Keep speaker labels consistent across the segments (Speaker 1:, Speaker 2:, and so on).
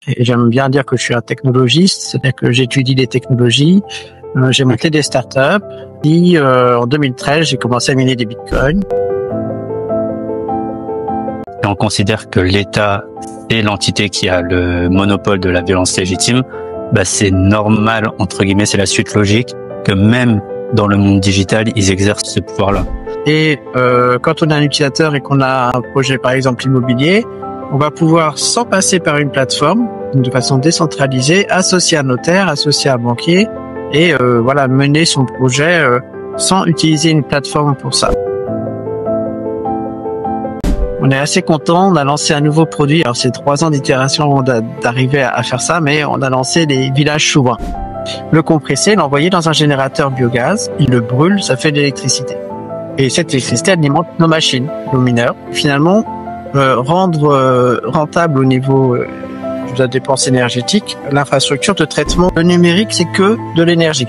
Speaker 1: Et j'aime bien dire que je suis un technologiste, c'est-à-dire que j'étudie les technologies. J'ai monté des startups. Et en 2013, j'ai commencé à miner des bitcoins.
Speaker 2: Et on considère que l'État est l'entité qui a le monopole de la violence légitime. C'est normal, entre guillemets, c'est la suite logique que même dans le monde digital, ils exercent ce pouvoir-là.
Speaker 1: Et quand on est un utilisateur et qu'on a un projet, par exemple immobilier, on va pouvoir, sans passer par une plateforme, de façon décentralisée, associer un notaire, associer un banquier et mener son projet sans utiliser une plateforme pour ça. On est assez content, on a lancé un nouveau produit. Alors c'est 3 ans d'itération avant d'arriver à faire ça, mais on a lancé les villages souverains. Le compresser, l'envoyer dans un générateur biogaz, il le brûle, ça fait de l'électricité. Et cette électricité alimente nos machines, nos mineurs. Finalement, rendre rentable au niveau de la dépense énergétique, l'infrastructure de traitement. Le numérique, c'est que de l'énergie.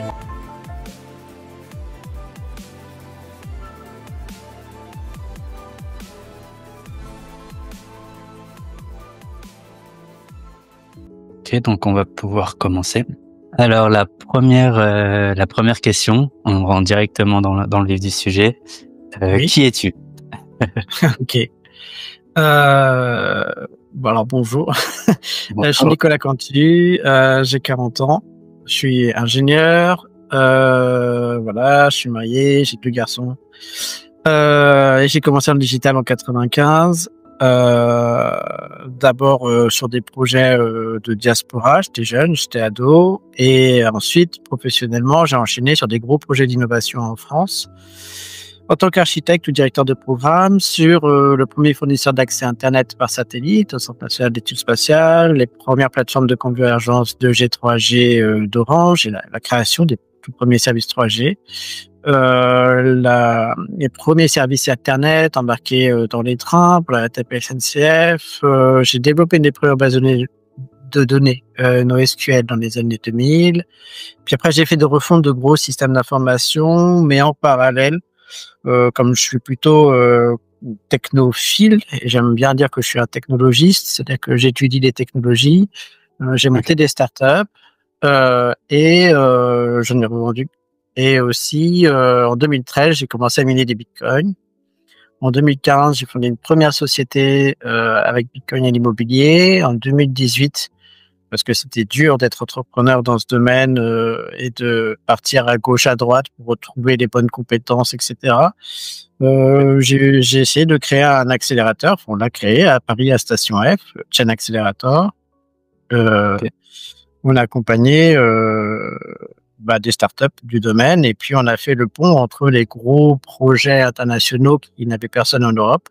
Speaker 2: Ok, donc on va pouvoir commencer. Alors la première question, on rentre directement dans le vif du sujet.
Speaker 1: Oui.
Speaker 2: Qui es-tu?
Speaker 1: Ok. Alors bonjour. Je suis Nicolas Cantu, j'ai 40 ans, je suis ingénieur, je suis marié, j'ai 2 garçons. Et j'ai commencé en digital en 95. D'abord sur des projets de diaspora, j'étais jeune, j'étais ado, et ensuite professionnellement j'ai enchaîné sur des gros projets d'innovation en France en tant qu'architecte ou directeur de programme sur le premier fournisseur d'accès Internet par satellite au Centre national d'études spatiales, les premières plateformes de convergence 2G, 3G d'Orange et la création des tout premiers services 3G. Les premiers services Internet embarqués dans les trains pour la RATP SNCF. J'ai développé des base de données NoSQL dans les années 2000. Puis après, j'ai fait des refontes de gros systèmes d'information, mais en parallèle, comme je suis plutôt technophile, et j'aime bien dire que je suis un technologiste, c'est-à-dire que j'étudie les technologies, j'ai monté des startups et j'en ai revendu. Et aussi, en 2013, j'ai commencé à miner des bitcoins. En 2015, j'ai fondé une première société avec bitcoin et l'immobilier. En 2018, parce que c'était dur d'être entrepreneur dans ce domaine et de partir à gauche, à droite pour retrouver les bonnes compétences, etc. J'ai essayé de créer un accélérateur. On l'a créé à Paris, à Station F, Chain Accelerator. Okay. On a accompagné des startups du domaine, et puis on a fait le pont entre les gros projets internationaux qui n'avaient personne en Europe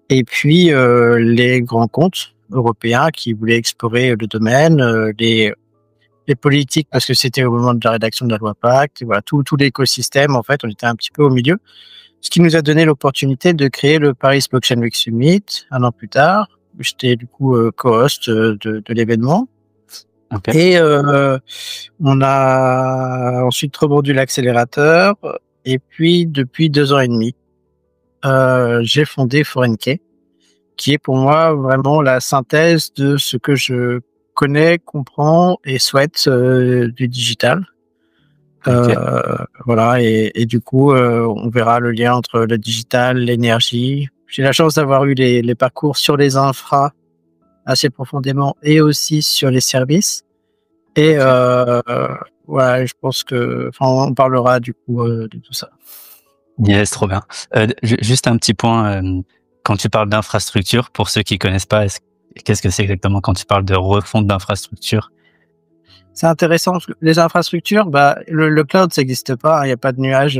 Speaker 1: et puis les grands comptes européens qui voulaient explorer le domaine, les politiques, parce que c'était au moment de la rédaction de la loi Pacte, et voilà, tout l'écosystème, en fait, on était un petit peu au milieu, ce qui nous a donné l'opportunité de créer le Paris Blockchain Week Summit 1 an plus tard. J'étais du coup co-host de l'événement. Okay. Et on a ensuite revendu l'accélérateur, et puis depuis 2 ans et demi, j'ai fondé Foreign-Key, qui est pour moi vraiment la synthèse de ce que je connais, comprends et souhaite du digital. Okay. Et du coup, on verra le lien entre le digital, l'énergie. J'ai la chance d'avoir eu les parcours sur les infras assez profondément et aussi sur les services. Et je pense que, on parlera du coup de tout ça.
Speaker 2: Yes, trop bien. Juste un petit point, quand tu parles d'infrastructure, pour ceux qui connaissent pas, qu'est-ce que c'est exactement quand tu parles de refonte d'infrastructure?
Speaker 1: C'est intéressant parce que les infrastructures, le cloud, ça n'existe pas, il n'y a pas de nuage.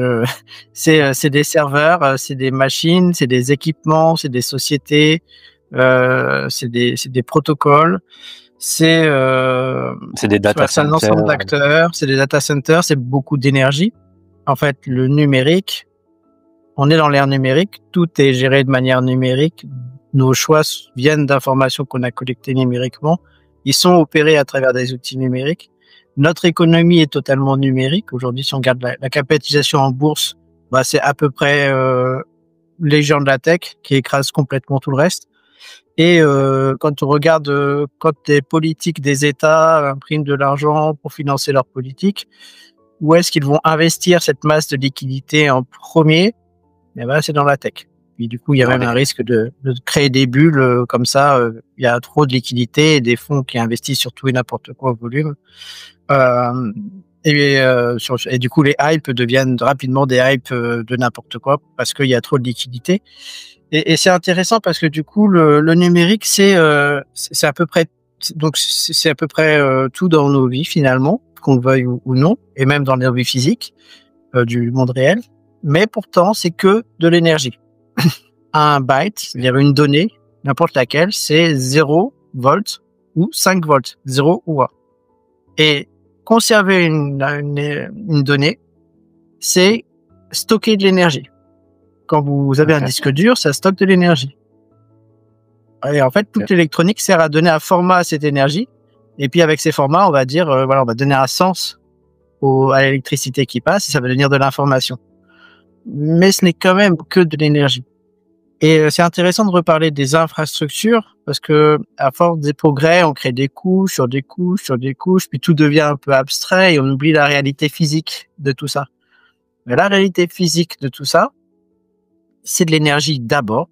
Speaker 1: C'est des serveurs, c'est des machines, c'est des équipements, c'est des sociétés, c'est des protocoles. C'est
Speaker 2: des data centers.
Speaker 1: C'est un ensemble d'acteurs, c'est des data centers, c'est beaucoup d'énergie. En fait, le numérique, on est dans l'ère numérique, tout est géré de manière numérique. Nos choix viennent d'informations qu'on a collectées numériquement. Ils sont opérés à travers des outils numériques. Notre économie est totalement numérique. Aujourd'hui, si on regarde la capitalisation en bourse, c'est à peu près les géants de la tech qui écrasent complètement tout le reste. Et quand on regarde, quand des politiques des États impriment de l'argent pour financer leur politique, où est-ce qu'ils vont investir cette masse de liquidité en premier? Eh ben, c'est dans la tech. Puis du coup, il y a même un risque de créer des bulles comme ça. Il y a trop de liquidités et des fonds qui investissent sur tout et n'importe quoi au volume. Et du coup, les hypes deviennent rapidement des hypes de n'importe quoi parce qu'il y a trop de liquidités. Et c'est intéressant parce que du coup, le numérique, c'est à peu près c'est à peu près tout dans nos vies finalement, qu'on le veuille ou non, et même dans nos vies physiques du monde réel. Mais pourtant, c'est que de l'énergie. Un byte, c'est-à-dire une donnée, n'importe laquelle, c'est 0 volts ou 5 volts, 0 ou 1. Et conserver une donnée, c'est stocker de l'énergie. Quand vous avez un disque dur, ça stocke de l'énergie. Et en fait, toute l'électronique sert à donner un format à cette énergie. Et puis avec ces formats, on va dire, voilà, on va donner un sens à l'électricité qui passe et ça va devenir de l'information. Mais ce n'est quand même que de l'énergie. Et c'est intéressant de reparler des infrastructures parce que à force des progrès, on crée des couches sur des couches sur des couches, puis tout devient un peu abstrait et on oublie la réalité physique de tout ça. Mais la réalité physique de tout ça, c'est de l'énergie d'abord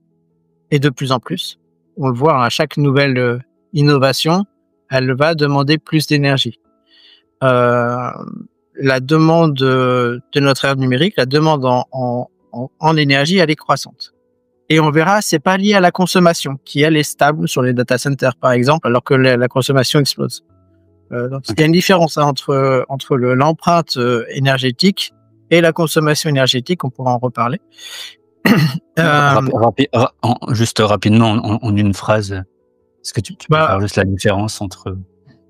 Speaker 1: et de plus en plus. On le voit à chaque nouvelle innovation, elle va demander plus d'énergie. La demande de notre ère numérique, la demande en énergie, elle est croissante. Et on verra, c'est pas lié à la consommation, qui elle est stable sur les data centers, par exemple, alors que la consommation explose. Donc il y a une différence entre l'empreinte énergétique et la consommation énergétique. On pourra en reparler.
Speaker 2: Juste rapidement, en une phrase, est-ce que tu peux faire juste la différence entre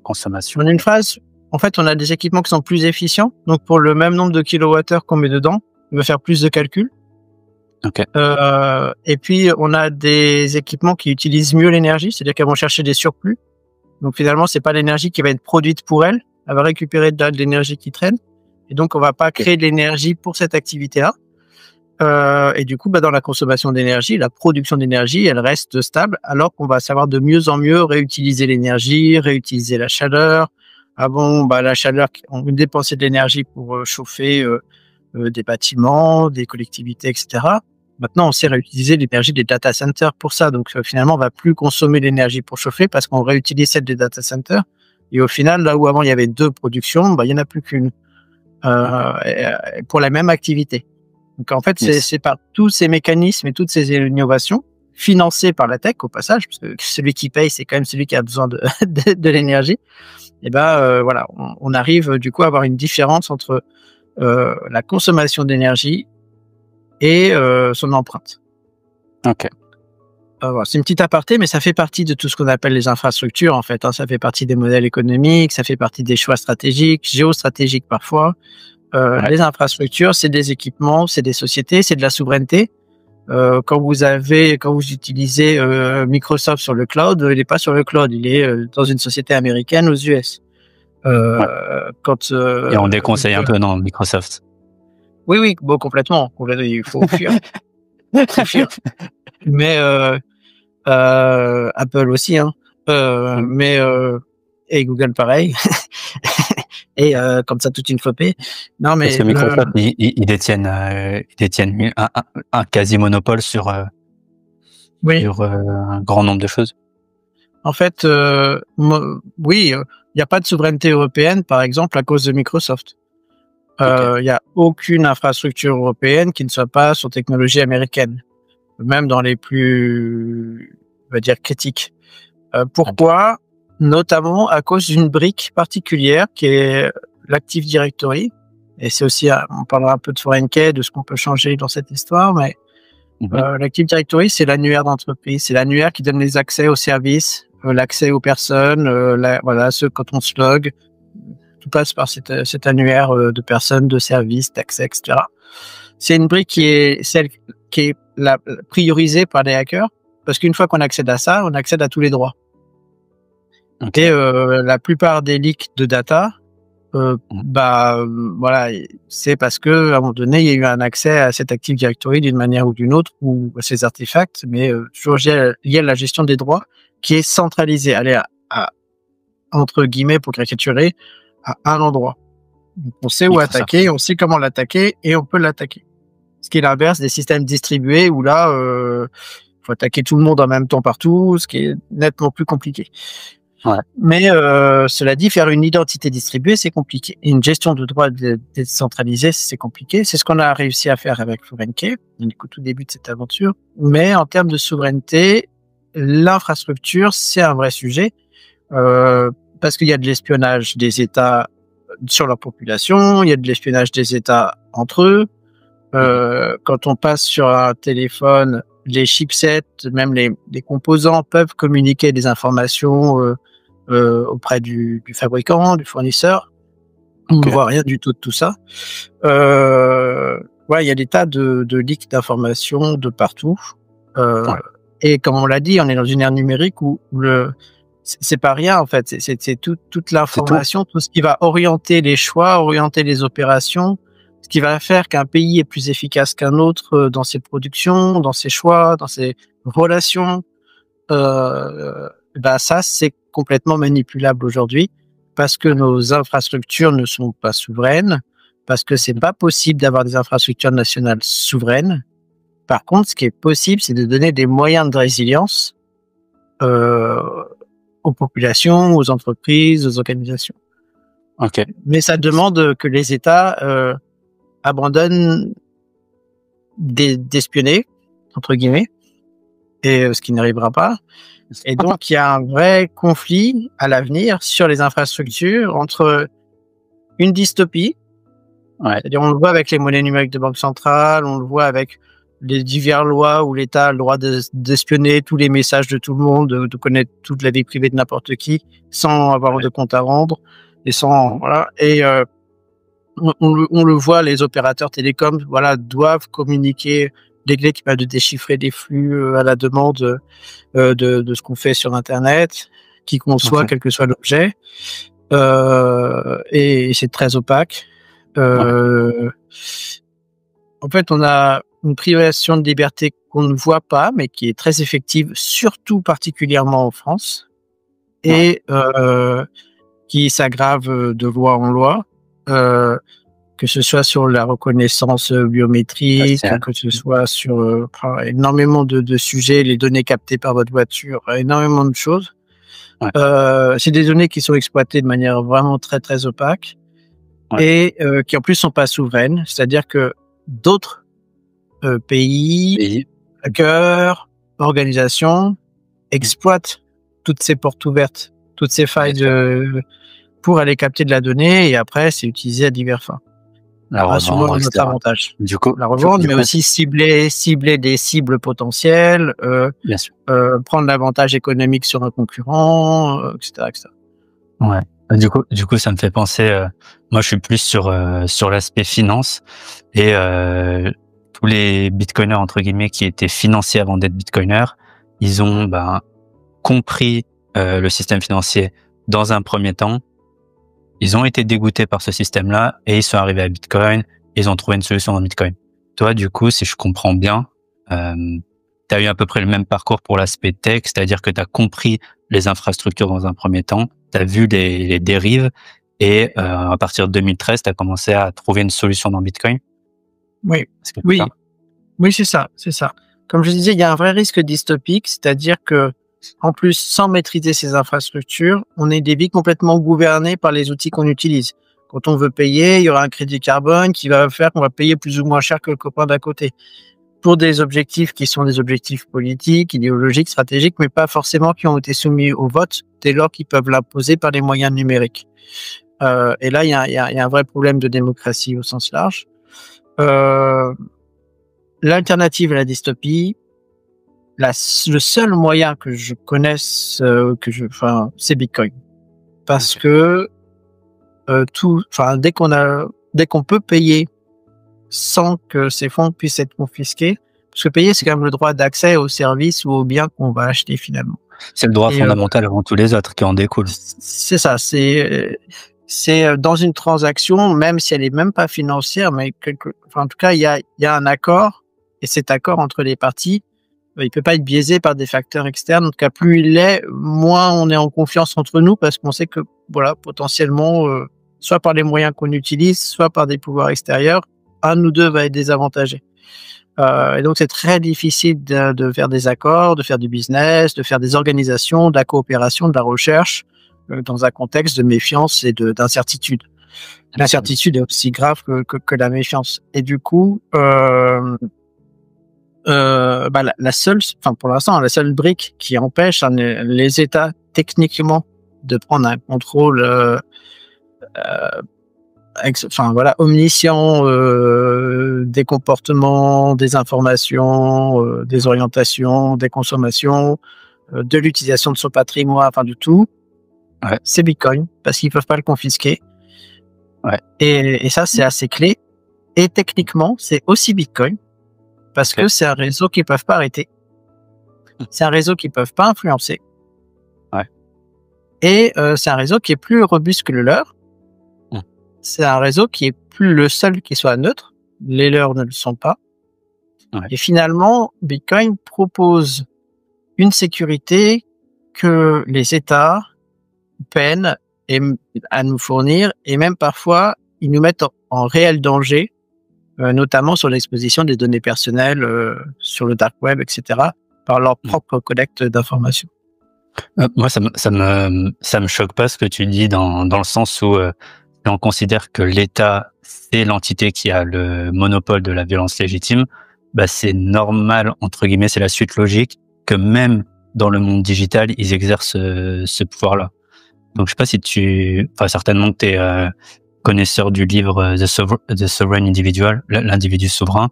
Speaker 2: consommation?
Speaker 1: En une phrase, en fait, on a des équipements qui sont plus efficients. Donc pour le même nombre de kilowattheures qu'on met dedans, on va faire plus de calculs.
Speaker 2: Okay.
Speaker 1: Et puis on a des équipements qui utilisent mieux l'énergie, c'est-à-dire qu'elles vont chercher des surplus. Donc finalement, c'est pas l'énergie qui va être produite pour elle va récupérer de l'énergie qui traîne. Et donc on va pas créer de l'énergie pour cette activité-là. Et du coup, dans la consommation d'énergie, la production d'énergie, elle reste stable, alors qu'on va savoir de mieux en mieux réutiliser l'énergie, réutiliser la chaleur. Ah bon, la chaleur, on dépensait de l'énergie pour chauffer des bâtiments, des collectivités, etc. Maintenant, on sait réutiliser l'énergie des data centers pour ça. Donc, finalement, on va plus consommer l'énergie pour chauffer parce qu'on réutilise celle des data centers. Et au final, là où avant il y avait 2 productions, il y en a plus qu'une pour la même activité. Donc, en fait, c'est par tous ces mécanismes et toutes ces innovations financées par la tech, au passage, parce que celui qui paye, c'est quand même celui qui a besoin de l'énergie. Et voilà, on arrive du coup à avoir une différence entre la consommation d'énergie et son empreinte.
Speaker 2: Ok.
Speaker 1: Voilà, c'est une petite aparté, mais ça fait partie de tout ce qu'on appelle les infrastructures, en fait. Ça fait partie des modèles économiques, ça fait partie des choix stratégiques, géostratégiques parfois. Les infrastructures, c'est des équipements, c'est des sociétés, c'est de la souveraineté. Quand vous utilisez Microsoft sur le cloud, il n'est pas sur le cloud, il est dans une société américaine aux US.
Speaker 2: Et on déconseille un peu, non, Microsoft?
Speaker 1: Oui, complètement. Il faut fuir. Mais Apple aussi, hein. Mais et Google pareil. Et comme ça, toute une flopée. Non, mais
Speaker 2: parce que Microsoft, ils détiennent un quasi monopole sur un grand nombre de choses.
Speaker 1: En fait, oui, il n'y a pas de souveraineté européenne, par exemple, à cause de Microsoft. Il n'y a aucune infrastructure européenne qui ne soit pas sur technologie américaine, même dans les plus, on va dire, critiques. Pourquoi? Notamment à cause d'une brique particulière qui est l'Active Directory. Et c'est aussi, on parlera un peu de foreign key, de ce qu'on peut changer dans cette histoire, mais l'Active Directory, c'est l'annuaire d'entreprise. C'est l'annuaire qui donne les accès aux services, l'accès aux personnes, quand on se log, tout passe par cet annuaire de personnes, de services, d'accès, etc. C'est une brique qui est celle qui est priorisée par les hackers, parce qu'une fois qu'on accède à ça, on accède à tous les droits. Okay. Et la plupart des leaks de data voilà, c'est parce que à un moment donné, il y a eu un accès à cet Active Directory d'une manière ou d'une autre, ou à ces artefacts, mais toujours lié à la gestion des droits, qui est centralisée, allez, entre guillemets, pour caricaturer, à un endroit. Donc, on sait où attaquer, on sait comment l'attaquer, et on peut l'attaquer. Ce qui est l'inverse des systèmes distribués, où là, faut attaquer tout le monde en même temps partout, ce qui est nettement plus compliqué.
Speaker 2: Ouais.
Speaker 1: Mais cela dit, faire une identité distribuée, c'est compliqué. Et une gestion de droits décentralisée, c'est compliqué. C'est ce qu'on a réussi à faire avec FluentKey, au tout début de cette aventure. Mais en termes de souveraineté, l'infrastructure, c'est un vrai sujet, parce qu'il y a de l'espionnage des États sur leur population, il y a de l'espionnage des États entre eux. Quand on passe sur un téléphone, les chipsets, même les composants peuvent communiquer des informations auprès du fabricant, du fournisseur. On ne voit rien du tout de tout ça. Ouais, il y a des tas de leaks d'informations de partout. Et comme on l'a dit, on est dans une ère numérique où c'est pas rien en fait. C'est toute l'information, tout ce qui va orienter les choix, orienter les opérations, ce qui va faire qu'un pays est plus efficace qu'un autre dans ses productions, dans ses choix, dans ses relations. Ça, c'est complètement manipulable aujourd'hui parce que nos infrastructures ne sont pas souveraines, parce que c'est pas possible d'avoir des infrastructures nationales souveraines. Par contre, ce qui est possible, c'est de donner des moyens de résilience aux populations, aux entreprises, aux organisations. Mais ça demande que les États abandonnent d'espionner, entre guillemets, et ce qui n'arrivera pas. Et donc, il y a un vrai conflit à l'avenir sur les infrastructures entre une dystopie, c'est-à-dire on le voit avec les monnaies numériques de banque centrale, on le voit avec les diverses lois où l'État a le droit d'espionner tous les messages de tout le monde, de connaître toute la vie privée de n'importe qui, sans avoir de compte à rendre, et sans, voilà. Et on le voit, les opérateurs télécoms, voilà, doivent communiquer des clés qui permettent de déchiffrer des flux à la demande de ce qu'on fait sur Internet, qui qu'on soit, quel que soit l'objet. Et c'est très opaque. En fait, on a une privation de liberté qu'on ne voit pas, mais qui est très effective, surtout particulièrement en France, et qui s'aggrave de loi en loi, que ce soit sur la reconnaissance biométrique, que ce soit sur énormément de sujets, les données captées par votre voiture, énormément de choses. C'est des données qui sont exploitées de manière vraiment très très opaque et qui en plus sont pas souveraines, c'est-à-dire que d'autres pays, hackers, organisations exploitent toutes ces portes ouvertes, toutes ces failles pour aller capter de la donnée et après c'est utilisé à divers fins.
Speaker 2: La revendre,
Speaker 1: notre avantage.
Speaker 2: Du coup,
Speaker 1: la revendre, mais aussi cibler des cibles potentielles,
Speaker 2: bien sûr.
Speaker 1: Prendre l'avantage économique sur un concurrent, etc., etc.
Speaker 2: Ouais. Du coup, ça me fait penser. Moi, je suis plus sur l'aspect finance et tous les bitcoiners entre guillemets qui étaient financiers avant d'être bitcoiners, ils ont compris le système financier dans un premier temps. Ils ont été dégoûtés par ce système-là et ils sont arrivés à Bitcoin. Ils ont trouvé une solution dans Bitcoin. Toi, du coup, si je comprends bien, tu as eu à peu près le même parcours pour l'aspect tech, c'est-à-dire que tu as compris les infrastructures dans un premier temps, tu as vu les dérives et à partir de 2013, tu as commencé à trouver une solution dans Bitcoin.
Speaker 1: Oui, c'est ça. Comme je disais, il y a un vrai risque dystopique, c'est-à-dire que en plus, sans maîtriser ces infrastructures, on est des vies complètement gouvernées par les outils qu'on utilise. Quand on veut payer, il y aura un crédit carbone qui va faire qu'on va payer plus ou moins cher que le copain d'à côté. Pour des objectifs qui sont des objectifs politiques, idéologiques, stratégiques, mais pas forcément qui ont été soumis au vote, dès lors qu'ils peuvent l'imposer par les moyens numériques. Et là, il y a un vrai problème de démocratie au sens large. L'alternative à la dystopie, le seul moyen que je connaisse, c'est Bitcoin, parce que dès qu'on peut payer sans que ces fonds puissent être confisqués, parce que payer c'est quand même le droit d'accès aux services ou aux biens qu'on va acheter finalement.
Speaker 2: C'est le droit fondamental avant tous les autres qui en découlent.
Speaker 1: C'est ça, c'est c'est dans une transaction, même si elle est même pas financière, mais en tout cas, il y a un accord, et cet accord entre les parties, il peut pas être biaisé par des facteurs externes. En tout cas, plus il l'est, moins on est en confiance entre nous, parce qu'on sait que, voilà, potentiellement, soit par les moyens qu'on utilise, soit par des pouvoirs extérieurs, un de nous deux va être désavantagé. Et donc, c'est très difficile de faire des accords, de faire du business, de faire des organisations, de la coopération, de la recherche, dans un contexte de méfiance et d'incertitude. L'incertitude est aussi grave que la méfiance. Et du coup, la seule, enfin pour l'instant, la seule brique qui empêche les États techniquement de prendre un contrôle, omniscient des comportements, des informations, des orientations, des consommations, de l'utilisation de son patrimoine, enfin de tout.
Speaker 2: Ouais.
Speaker 1: C'est Bitcoin, parce qu'ils peuvent pas le confisquer.
Speaker 2: Ouais.
Speaker 1: Et ça, c'est assez clé. Et techniquement, c'est aussi Bitcoin, parce que c'est un réseau qu'ils peuvent pas arrêter. C'est un réseau qu'ils peuvent pas influencer.
Speaker 2: Ouais.
Speaker 1: Et c'est un réseau qui est plus robuste que le leur. C'est un réseau qui est plus le seul qui soit neutre. Les leurs ne le sont pas.
Speaker 2: Ouais.
Speaker 1: Et finalement, Bitcoin propose une sécurité que les États peinent à nous fournir, et même parfois, ils nous mettent en réel danger, notamment sur l'exposition des données personnelles sur le dark web, etc., par leur propre collecte d'informations.
Speaker 2: Moi, ça me choque pas ce que tu dis dans le sens où on considère que l'État, c'est l'entité qui a le monopole de la violence légitime. Bah, c'est normal, entre guillemets, c'est la suite logique que même dans le monde digital, ils exercent ce pouvoir-là. Donc, je sais pas si certainement que tu es connaisseur du livre The Sovereign Individual, l'individu souverain.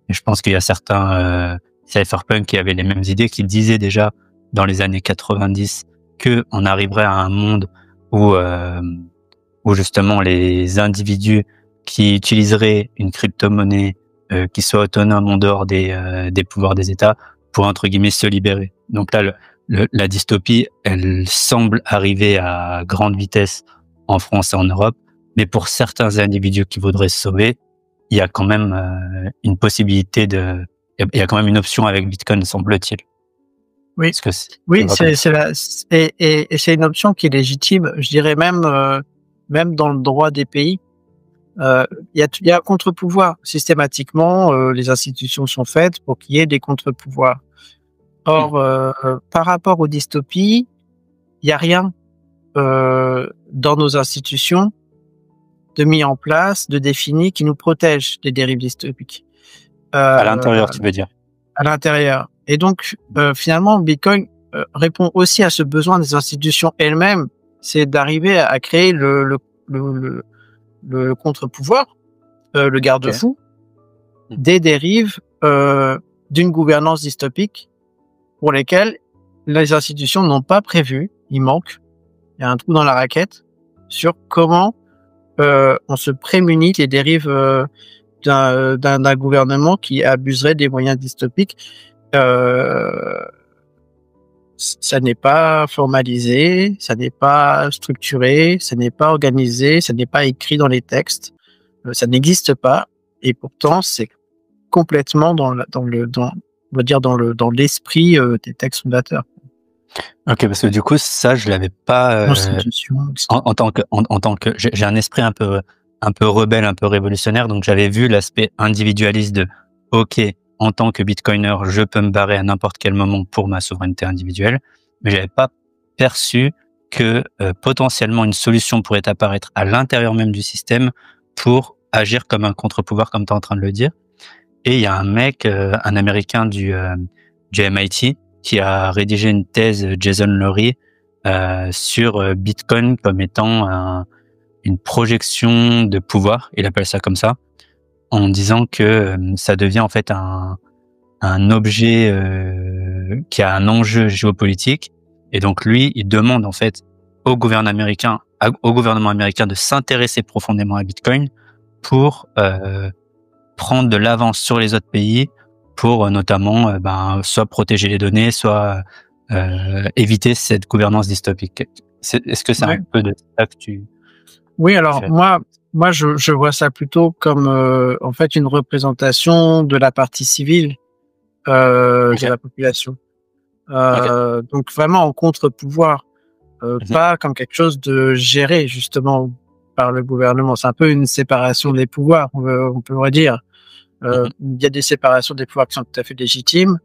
Speaker 2: Et je pense qu'il y a certains cypherpunks qui avaient les mêmes idées, qui disaient déjà dans les années 90 que on arriverait à un monde où justement les individus qui utiliseraient une crypto-monnaie qui soit autonome en dehors des pouvoirs des États pour, entre guillemets, se libérer. Donc là, la dystopie, elle semble arriver à grande vitesse en France et en Europe, mais pour certains individus qui voudraient se sauver, il y a quand même une possibilité il y a quand même une option avec Bitcoin, semble-t-il.
Speaker 1: Oui, c'est une option qui est légitime. Je dirais même dans le droit des pays, il y a un contre-pouvoir. Systématiquement, les institutions sont faites pour qu'il y ait des contre-pouvoirs. Or, par rapport aux dystopies, il n'y a rien dans nos institutions de mis en place, de défini, qui nous protège des dérives dystopiques.
Speaker 2: À l'intérieur, tu veux dire?
Speaker 1: À l'intérieur. Et donc, finalement, Bitcoin répond aussi à ce besoin des institutions elles-mêmes, c'est d'arriver à créer le contre-pouvoir, le garde-fou, des dérives d'une gouvernance dystopique pour lesquelles les institutions n'ont pas prévu, il manque, il y a un trou dans la raquette, sur comment on se prémunit des dérives d'un gouvernement qui abuserait des moyens dystopiques. Ça n'est pas formalisé, ça n'est pas structuré, ça n'est pas organisé, ça n'est pas écrit dans les textes, ça n'existe pas, et pourtant c'est complètement dans l'esprit des textes fondateurs.
Speaker 2: Ok, parce que du coup ça je l'avais pas en tant que j'ai un esprit un peu rebelle, un peu révolutionnaire, donc j'avais vu l'aspect individualiste de ok, en tant que bitcoiner, je peux me barrer à n'importe quel moment pour ma souveraineté individuelle, mais j'avais pas perçu que potentiellement une solution pourrait apparaître à l'intérieur même du système pour agir comme un contre-pouvoir, comme tu es en train de le dire. Et il y a un mec, un Américain du MIT, qui a rédigé une thèse, Jason Lowery, sur Bitcoin comme étant une projection de pouvoir, il appelle ça comme ça, en disant que ça devient en fait un objet qui a un enjeu géopolitique. Et donc lui, il demande en fait au gouvernement américain de s'intéresser profondément à Bitcoin pour prendre de l'avance sur les autres pays pour notamment soit protéger les données, soit éviter cette gouvernance dystopique. Est-ce que c'est un peu de ça que tu...
Speaker 1: Oui, alors moi, je vois ça plutôt comme en fait une représentation de la partie civile de la population. Donc vraiment en contre-pouvoir, pas comme quelque chose de géré justement par le gouvernement. C'est un peu une séparation des pouvoirs, on pourrait dire. Il y a des séparations des pouvoirs qui sont tout à fait légitimes.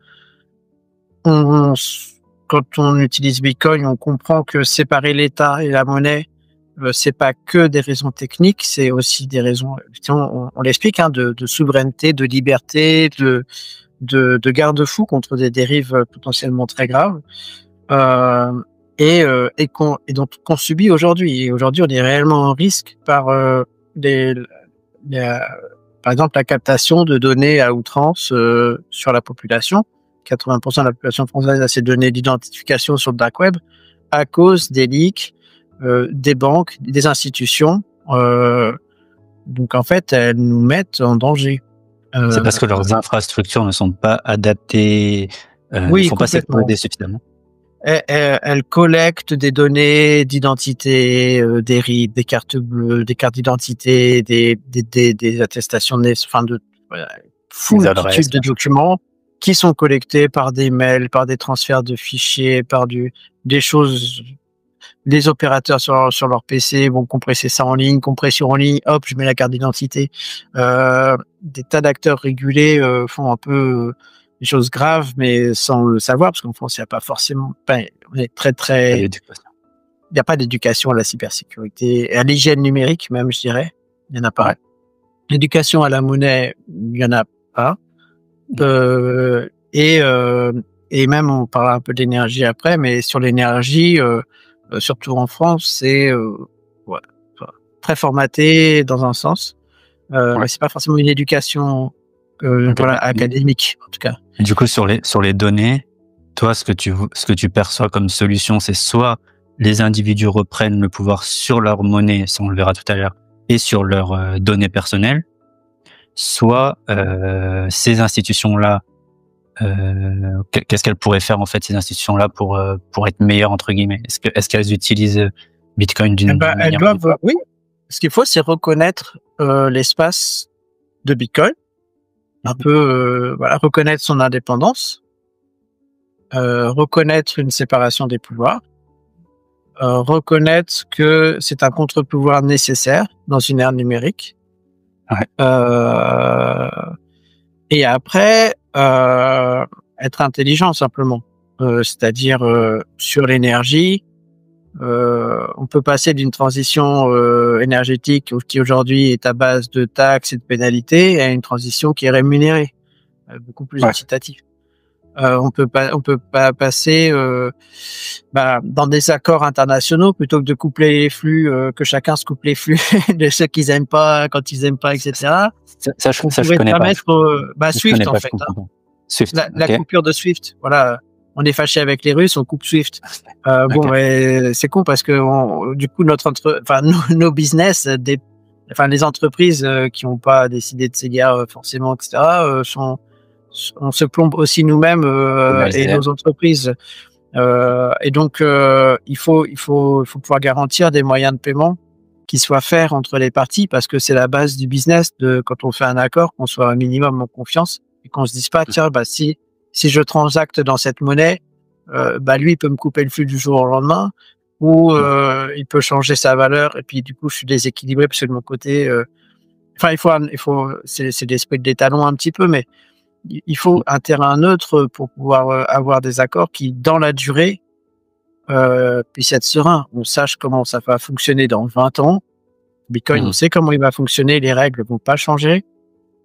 Speaker 1: Quand on utilise Bitcoin, on comprend que séparer l'État et la monnaie, c'est pas que des raisons techniques, c'est aussi des raisons, on l'explique, hein, de souveraineté, de liberté, de garde-fou contre des dérives potentiellement très graves, et dont qu'on subit aujourd'hui. Et aujourd'hui, on est réellement en risque par par exemple, la captation de données à outrance sur la population. 80% de la population française a ces données d'identification sur le dark web à cause des leaks des banques, des institutions. Donc, en fait, elles nous mettent en danger.
Speaker 2: C'est parce que leurs infrastructures ne sont pas adaptées,
Speaker 1: oui,
Speaker 2: ne sont pas sécurisées suffisamment.
Speaker 1: Elles collectent des données d'identité, des RIB, des cartes bleues, des cartes d'identité, des attestations de naissance, enfin de multitude de documents qui sont collectés par des mails, par des transferts de fichiers, par des choses. Les opérateurs sur leur PC vont compresser ça en ligne, compression en ligne, hop, je mets la carte d'identité. Des tas d'acteurs régulés font un peu des choses graves, mais sans le savoir, parce qu'en France, il n'y a pas forcément, on est il n'y a pas d'éducation à la cybersécurité, et à l'hygiène numérique même, je dirais, il n'y en a pas. Ouais. L'éducation à la monnaie, il n'y en a pas. Et même, on parlera un peu d'énergie après, mais sur l'énergie, surtout en France, c'est très formaté dans un sens, mais c'est pas forcément une éducation académique en tout cas.
Speaker 2: Et du coup, sur les données, toi, ce que tu perçois comme solution, c'est soit les individus reprennent le pouvoir sur leur monnaie, ça on le verra tout à l'heure, et sur leurs données personnelles, soit ces institutions-là, qu'est-ce qu'elles pourraient faire en fait ces institutions-là pour être meilleures entre guillemets? Est-ce qu'elles utilisent Bitcoin d'une manière?
Speaker 1: Elles doivent, oui. Ce qu'il faut, c'est reconnaître l'espace de Bitcoin, un peu reconnaître son indépendance, reconnaître une séparation des pouvoirs, reconnaître que c'est un contre-pouvoir nécessaire dans une ère numérique.
Speaker 2: Ouais.
Speaker 1: Et après, être intelligent simplement, c'est-à-dire sur l'énergie, on peut passer d'une transition énergétique qui aujourd'hui est à base de taxes et de pénalités à une transition qui est rémunérée, beaucoup plus incitative. On peut pas passer dans des accords internationaux plutôt que de coupler les flux, que chacun se coupe les flux de ceux qu'ils aiment pas quand ils aiment pas, etc.
Speaker 2: Ça je connais pas.
Speaker 1: Swift en fait. Swift. La coupure de Swift, voilà. On est fâché avec les Russes, on coupe Swift. C'est con parce que du coup nos business, les entreprises qui n'ont pas décidé de s'égarer forcément, etc. On se plombe aussi nous-mêmes et nos entreprises. Et donc il faut pouvoir garantir des moyens de paiement qui soient faits entre les parties, parce que c'est la base du business quand on fait un accord, qu'on soit un minimum en confiance et qu'on se dise pas tiens si je transacte dans cette monnaie, lui il peut me couper le flux du jour au lendemain, ou il peut changer sa valeur et puis du coup je suis déséquilibré parce que de mon côté il faut c'est l'esprit de l'étalon un petit peu, mais il faut un terrain neutre pour pouvoir avoir des accords qui dans la durée puissent être sereins. On sache comment ça va fonctionner dans 20 ans. Bitcoin, on sait comment il va fonctionner, les règles vont pas changer.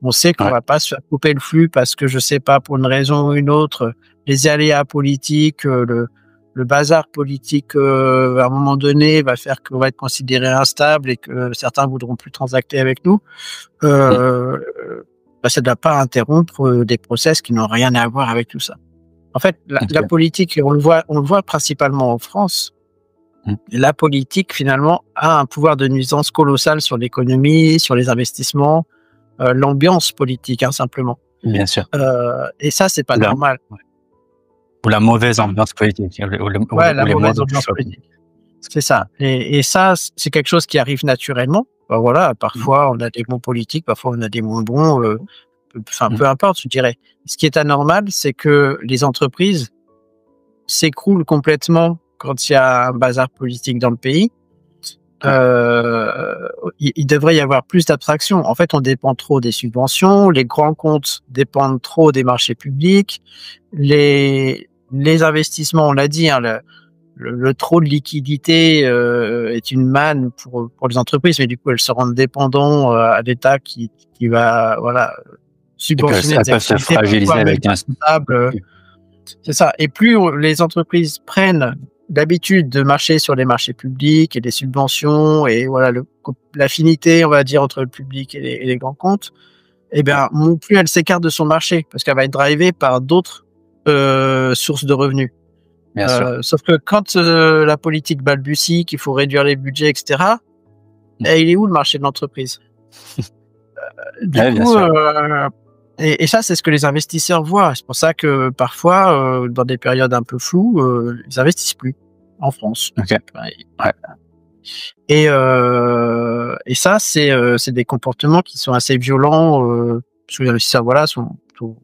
Speaker 1: On sait qu'on va pas se faire couper le flux parce que je sais pas, pour une raison ou une autre, les aléas politiques, le bazar politique à un moment donné va faire qu'on va être considéré instable et que certains voudront plus transacter avec nous. Ça ne doit pas interrompre des process qui n'ont rien à voir avec tout ça. En fait, la politique, on le voit principalement en France. La politique, finalement, a un pouvoir de nuisance colossal sur l'économie, sur les investissements, l'ambiance politique, simplement.
Speaker 2: Bien sûr.
Speaker 1: Et ça, c'est pas normal.
Speaker 2: Ou la mauvaise ambiance politique.
Speaker 1: La mauvaise ambiance politique. C'est ça. Et ça, c'est quelque chose qui arrive naturellement. Ben voilà, parfois on a des bons politiques, parfois on a des moins bons. Enfin, peu importe, je dirais. Ce qui est anormal, c'est que les entreprises s'écroulent complètement quand il y a un bazar politique dans le pays. Il devrait y avoir plus d'abstraction. En fait, on dépend trop des subventions, les grands comptes dépendent trop des marchés publics, les investissements, on l'a dit, hein, le trop de liquidité est une manne pour les entreprises, mais du coup, elles se rendent dépendantes à l'État qui va subventionner des activités
Speaker 2: se fragiliser avec un
Speaker 1: c'est ça. Et plus les entreprises prennent d'habitude de marcher sur les marchés publics et des subventions et l'affinité, on va dire, entre le public et les grands comptes, eh bien, plus elle s'écarte de son marché parce qu'elle va être drivée par d'autres sources de revenus.
Speaker 2: Bien sûr.
Speaker 1: Sauf que quand la politique balbutie, qu'il faut réduire les budgets, etc., il est où le marché de l'entreprise? Du coup, et ça, c'est ce que les investisseurs voient. C'est pour ça que parfois, dans des périodes un peu floues, ils investissent plus en France.
Speaker 2: Okay. Ouais.
Speaker 1: Et ça, c'est des comportements qui sont assez violents. Parce que les investisseurs, sont plutôt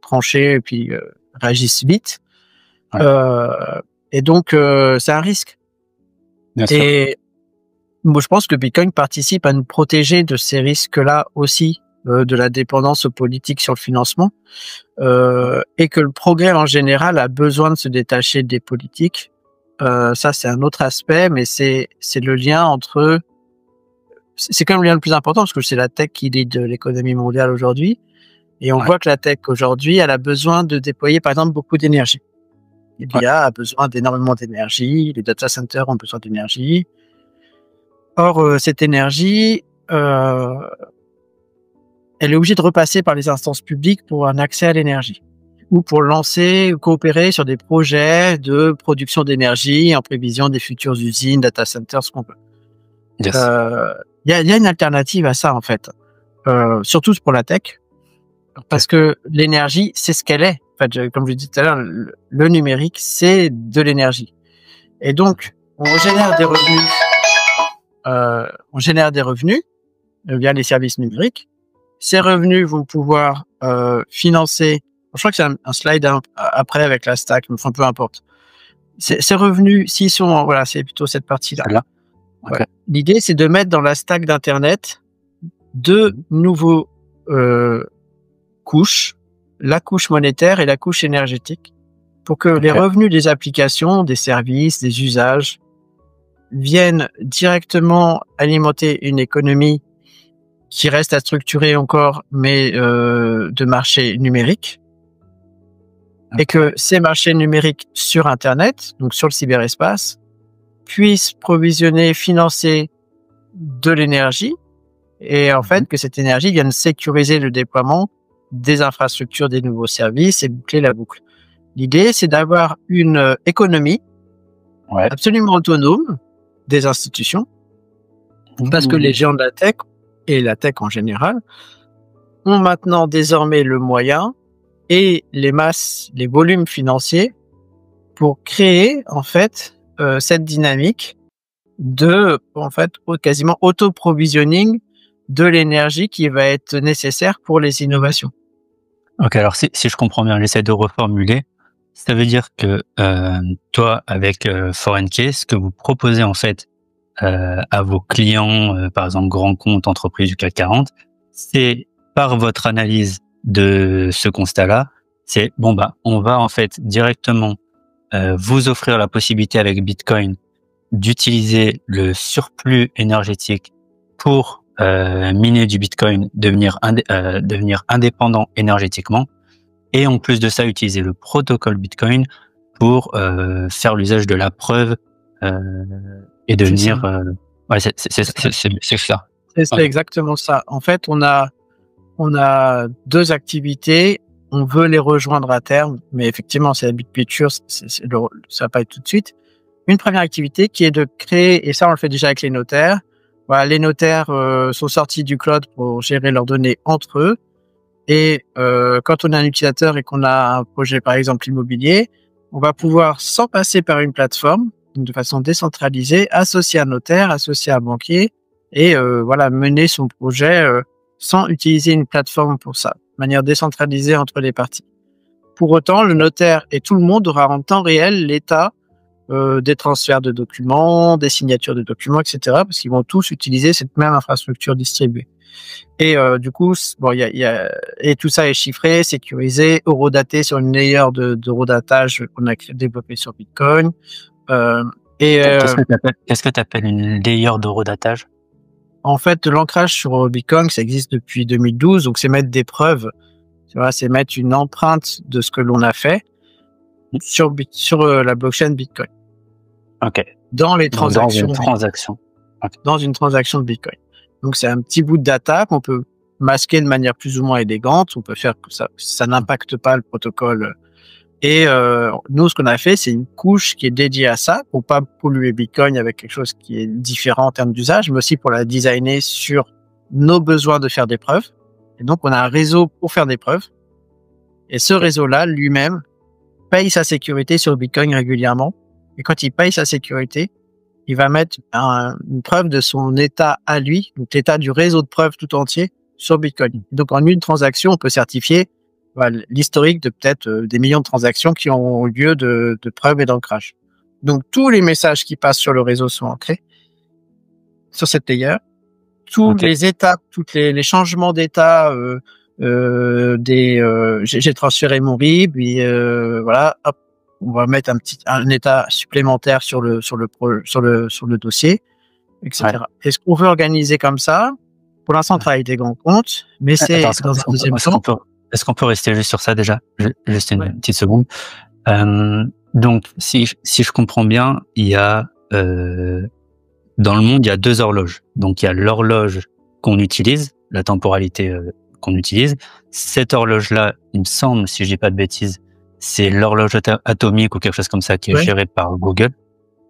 Speaker 1: tranchés et puis réagissent vite. Ouais. Et donc, c'est un risque.
Speaker 2: Bien sûr.
Speaker 1: Et moi, je pense que Bitcoin participe à nous protéger de ces risques-là aussi, de la dépendance aux politiques sur le financement, et que le progrès en général a besoin de se détacher des politiques. Ça, c'est un autre aspect, mais c'est le lien entre... C'est quand même le lien le plus important parce que c'est la tech qui lead l'économie mondiale aujourd'hui. Et on voit que la tech aujourd'hui, elle a besoin de déployer, par exemple, beaucoup d'énergie. l'IA a besoin d'énormément d'énergie, les data centers ont besoin d'énergie. Or, cette énergie, elle est obligée de repasser par les instances publiques pour un accès à l'énergie ou pour lancer, coopérer sur des projets de production d'énergie en prévision des futures usines, data centers, ce qu'on peut.
Speaker 2: Yes.
Speaker 1: Y a une alternative à ça, en fait. Surtout pour la tech. Parce que l'énergie, c'est ce qu'elle est. En fait, comme je disais tout à l'heure, le numérique, c'est de l'énergie. Et donc, on génère des revenus via les services numériques. Ces revenus vont pouvoir financer. Je crois que c'est un slide après avec la stack, mais enfin, peu importe. Ces revenus, s'ils sont, voilà, c'est plutôt cette partie-là.
Speaker 2: Okay.
Speaker 1: Ouais. L'idée, c'est de mettre dans la stack d'Internet deux nouveaux couches, la couche monétaire et la couche énergétique, pour que les revenus des applications, des services, des usages viennent directement alimenter une économie qui reste à structurer encore, mais de marché numérique. Et que ces marchés numériques sur Internet, donc sur le cyberespace, puissent provisionner, financer de l'énergie et en fait que cette énergie vienne sécuriser le déploiement des infrastructures, des nouveaux services et boucler la boucle. L'idée, c'est d'avoir une économie absolument autonome des institutions parce que les géants de la tech et la tech en général ont maintenant désormais le moyen et les masses, les volumes financiers pour créer en fait cette dynamique de en fait quasiment auto-provisioning de l'énergie qui va être nécessaire pour les innovations.
Speaker 2: Ok, alors si je comprends bien, j'essaie de reformuler. Ça veut dire que toi, avec ForeignKey, ce que vous proposez en fait à vos clients, par exemple grands comptes, entreprises du CAC 40, c'est par votre analyse de ce constat-là, c'est bon on va en fait directement vous offrir la possibilité avec Bitcoin d'utiliser le surplus énergétique pour miner du Bitcoin, devenir indépendant énergétiquement, et en plus de ça, utiliser le protocole Bitcoin pour faire l'usage de la preuve et devenir... c'est ça.
Speaker 1: C'est exactement ça. En fait, on a deux activités. On veut les rejoindre à terme, mais effectivement, c'est la big picture, ça va pas être tout de suite. Une première activité qui est de créer, et ça on le fait déjà avec les notaires. Voilà, les notaires sont sortis du cloud pour gérer leurs données entre eux. Et quand on est un utilisateur et qu'on a un projet, par exemple immobilier, on va pouvoir, sans passer par une plateforme, donc de façon décentralisée, associé à notaire, associé à banquier, et voilà, mener son projet sans utiliser une plateforme pour ça, de manière décentralisée entre les parties. Pour autant, le notaire et tout le monde aura en temps réel l'état des transferts de documents, des signatures de documents, etc., parce qu'ils vont tous utiliser cette même infrastructure distribuée. Et du coup, bon, et tout ça est chiffré, sécurisé, horodaté sur une layer d'horodatage qu'on a développé sur Bitcoin.
Speaker 2: Qu'est-ce que tu appelles une layer d'horodatage?
Speaker 1: En fait, l'ancrage sur Bitcoin, ça existe depuis 2012, donc c'est mettre des preuves. Tu vois, c'est mettre une empreinte de ce que l'on a fait sur la blockchain Bitcoin.
Speaker 2: Ok.
Speaker 1: Dans les transactions.
Speaker 2: Dans une transaction.
Speaker 1: Okay. Dans une transaction de Bitcoin. Donc, c'est un petit bout de data qu'on peut masquer de manière plus ou moins élégante. On peut faire que ça n'impacte pas le protocole. Et nous, ce qu'on a fait, c'est une couche qui est dédiée à ça pour pas polluer Bitcoin avec quelque chose qui est différent en termes d'usage, mais aussi pour la designer sur nos besoins de faire des preuves. Et donc, on a un réseau pour faire des preuves. Et ce réseau-là, lui-même, paye sa sécurité sur Bitcoin régulièrement. Et quand il paye sa sécurité, il va mettre une preuve de son état à lui, donc l'état du réseau de preuves tout entier sur Bitcoin. Donc, en une transaction, on peut certifier l'historique de peut-être des millions de transactions qui ont eu lieu de preuves et d'ancrage. Donc, tous les messages qui passent sur le réseau sont ancrés sur cette layer. Tous les états, tous les changements d'état, j'ai transféré mon RIB, et voilà, hop, on va mettre un état supplémentaire sur le dossier, etc. Ouais. Est-ce qu'on veut organiser comme ça? Pour l'instant, on travaille des grands comptes, mais c'est dans un deuxième temps.
Speaker 2: Est-ce qu'on peut rester juste sur ça déjà? Juste une petite seconde. Donc, si je comprends bien, il y a dans le monde, il y a deux horloges. Donc, il y a l'horloge qu'on utilise, la temporalité qu'on utilise. Cette horloge-là, il me semble, si je dis pas de bêtises, c'est l'horloge atomique ou quelque chose comme ça qui est gérée par Google,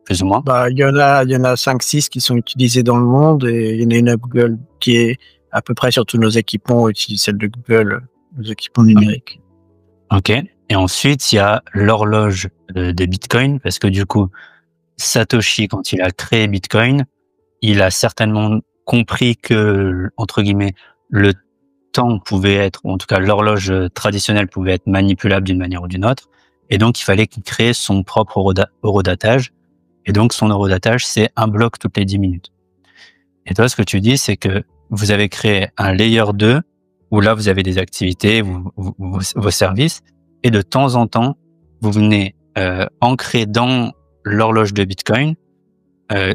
Speaker 2: plus ou moins.
Speaker 1: Bah, il y en a 5-6 qui sont utilisés dans le monde, et il y en a une à Google qui est à peu près sur tous nos équipements, utilise celle de Google, nos équipements numériques.
Speaker 2: Ok. Et ensuite, il y a l'horloge de Bitcoin, parce que du coup, Satoshi, quand il a créé Bitcoin, il a certainement compris que, entre guillemets, le temps pouvait être, ou en tout cas l'horloge traditionnelle pouvait être manipulable d'une manière ou d'une autre, et donc il fallait qu'il crée son propre horodatage, et donc son horodatage, c'est un bloc toutes les 10 minutes. Et toi, ce que tu dis, c'est que vous avez créé un layer 2, où là, vous avez des activités, vos services, et de temps en temps, vous venez ancrer dans l'horloge de Bitcoin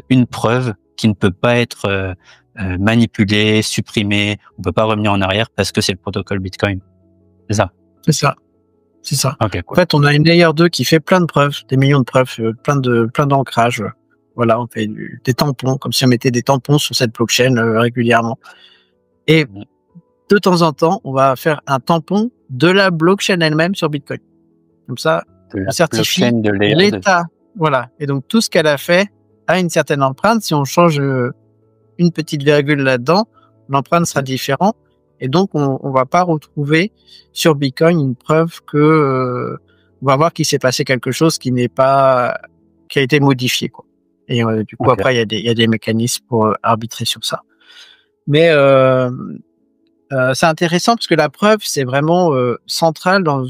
Speaker 2: une preuve qui ne peut pas être manipulée, supprimée, on peut pas revenir en arrière parce que c'est le protocole Bitcoin. C'est ça?
Speaker 1: C'est ça. C'est ça.
Speaker 2: Okay, cool.
Speaker 1: En fait, on a une layer 2 qui fait plein de preuves, des millions de preuves, plein d'ancrages. Voilà, on fait des tampons, comme si on mettait des tampons sur cette blockchain régulièrement. Et de temps en temps, on va faire un tampon de la blockchain elle-même sur Bitcoin. Comme ça, on certifie l'état. Voilà. Et donc, tout ce qu'elle a fait a une certaine empreinte. Si on change une petite virgule là-dedans, l'empreinte sera différente. Et donc, on va pas retrouver sur Bitcoin une preuve que on va voir qu'il s'est passé quelque chose qui a été modifié, quoi. Et du coup, après, il y a des mécanismes pour arbitrer sur ça. Mais c'est intéressant parce que la preuve, c'est vraiment central dans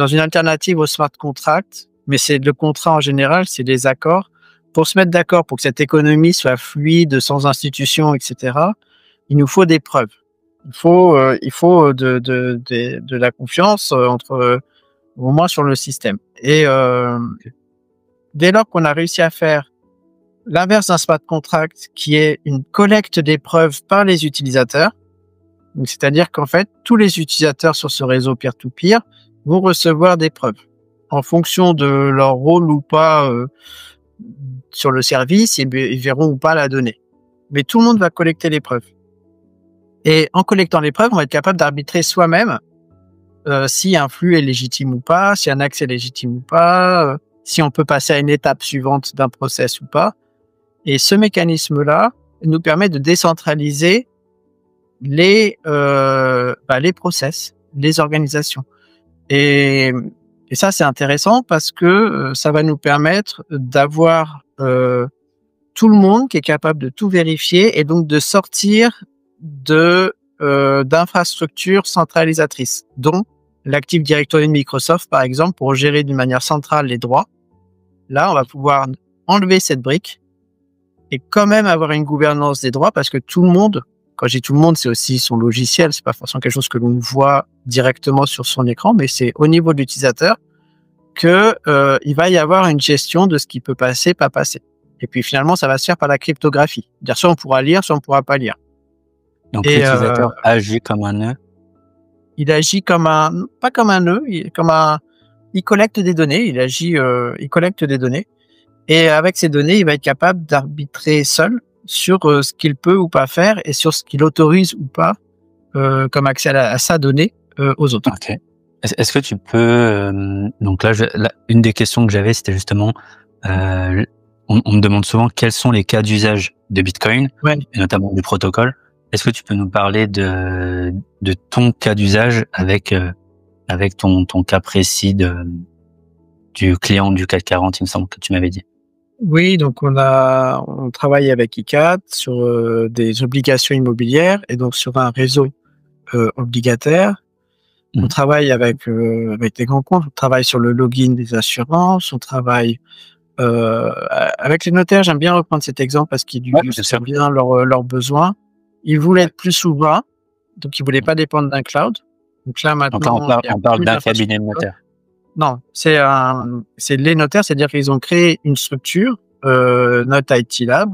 Speaker 1: une alternative au smart contract. Mais c'est le contrat en général, c'est des accords. Pour se mettre d'accord, pour que cette économie soit fluide, sans institution, etc., il nous faut des preuves. Il faut de la confiance au moins sur le système. Et dès lors qu'on a réussi à faire l'inverse d'un smart contract, qui est une collecte des preuves par les utilisateurs, donc c'est-à-dire qu'en fait, tous les utilisateurs sur ce réseau peer-to-peer vont recevoir des preuves en fonction de leur rôle ou pas sur le service, ils verront ou pas la donnée. Mais tout le monde va collecter les preuves. Et en collectant les preuves, on va être capable d'arbitrer soi-même si un flux est légitime ou pas, si un accès est légitime ou pas, si on peut passer à une étape suivante d'un process ou pas. Et ce mécanisme-là nous permet de décentraliser les process, les organisations. Et Et ça, c'est intéressant parce que ça va nous permettre d'avoir tout le monde qui est capable de tout vérifier et donc de sortir d'infrastructures centralisatrices, dont l'Active Directory de Microsoft, par exemple, pour gérer d'une manière centrale les droits. Là, on va pouvoir enlever cette brique et quand même avoir une gouvernance des droits parce que tout le monde, quand je dis tout le monde, c'est aussi son logiciel, c'est pas forcément quelque chose que l'on voit directement sur son écran, mais c'est au niveau de l'utilisateur que il va y avoir une gestion de ce qui peut passer, pas passer. Et puis finalement, ça va se faire par la cryptographie. Dire soit on pourra lire, soit on pourra pas lire.
Speaker 2: Donc l'utilisateur agit comme un nœud.
Speaker 1: Il agit pas comme un nœud, il collecte des données, il collecte des données. Et avec ces données, il va être capable d'arbitrer seul sur ce qu'il peut ou pas faire et sur ce qu'il autorise ou pas comme accès à sa donnée aux autres.
Speaker 2: Ok. Est-ce que tu peux donc là, une des questions que j'avais, c'était justement on me demande souvent quels sont les cas d'usage de Bitcoin, et notamment du protocole. Est-ce que tu peux nous parler de ton cas d'usage avec ton cas précis du client du CAC 40, il me semble que tu m'avais dit.
Speaker 1: Oui, donc on travaille avec ICAT sur des obligations immobilières et donc sur un réseau obligataire. On travaille avec des grands comptes, on travaille sur le login des assurances, on travaille avec les notaires. J'aime bien reprendre cet exemple parce qu'il illustre bien leurs besoins. Ils voulaient être plus souverains, donc ils voulaient pas dépendre d'un cloud. Donc là maintenant,
Speaker 2: on parle d'un cabinet de notaire.
Speaker 1: Non, c'est les notaires, c'est-à-dire qu'ils ont créé une structure, Note IT Lab,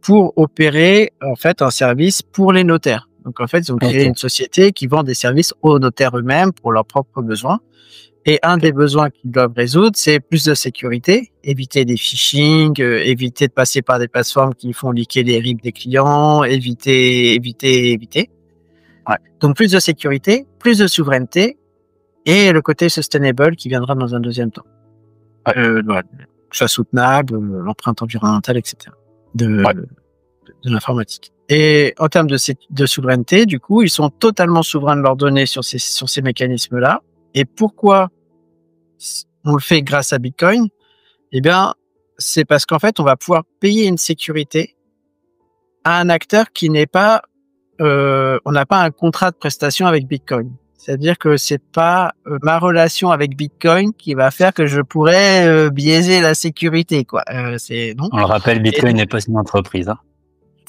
Speaker 1: pour opérer en fait un service pour les notaires. Donc en fait, ils ont créé une société qui vend des services aux notaires eux-mêmes pour leurs propres besoins. Et un des besoins qu'ils doivent résoudre, c'est plus de sécurité, éviter des phishing, éviter de passer par des plateformes qui font leaker les RIB des clients, éviter. Ouais. Donc plus de sécurité, plus de souveraineté et le côté sustainable qui viendra dans un deuxième temps. Voilà. Que ce soit soutenable, l'empreinte environnementale, etc. de l'informatique. Et en termes de souveraineté, du coup, ils sont totalement souverains de leurs données sur ces mécanismes-là. Et pourquoi on le fait grâce à Bitcoin? Eh bien, c'est parce qu'en fait, on va pouvoir payer une sécurité à un acteur qui n'est pas, on n'a pas un contrat de prestation avec Bitcoin. C'est-à-dire que c'est pas ma relation avec Bitcoin qui va faire que je pourrais biaiser la sécurité, quoi. Non.
Speaker 2: On le rappelle, Bitcoin n'est pas une entreprise. Hein.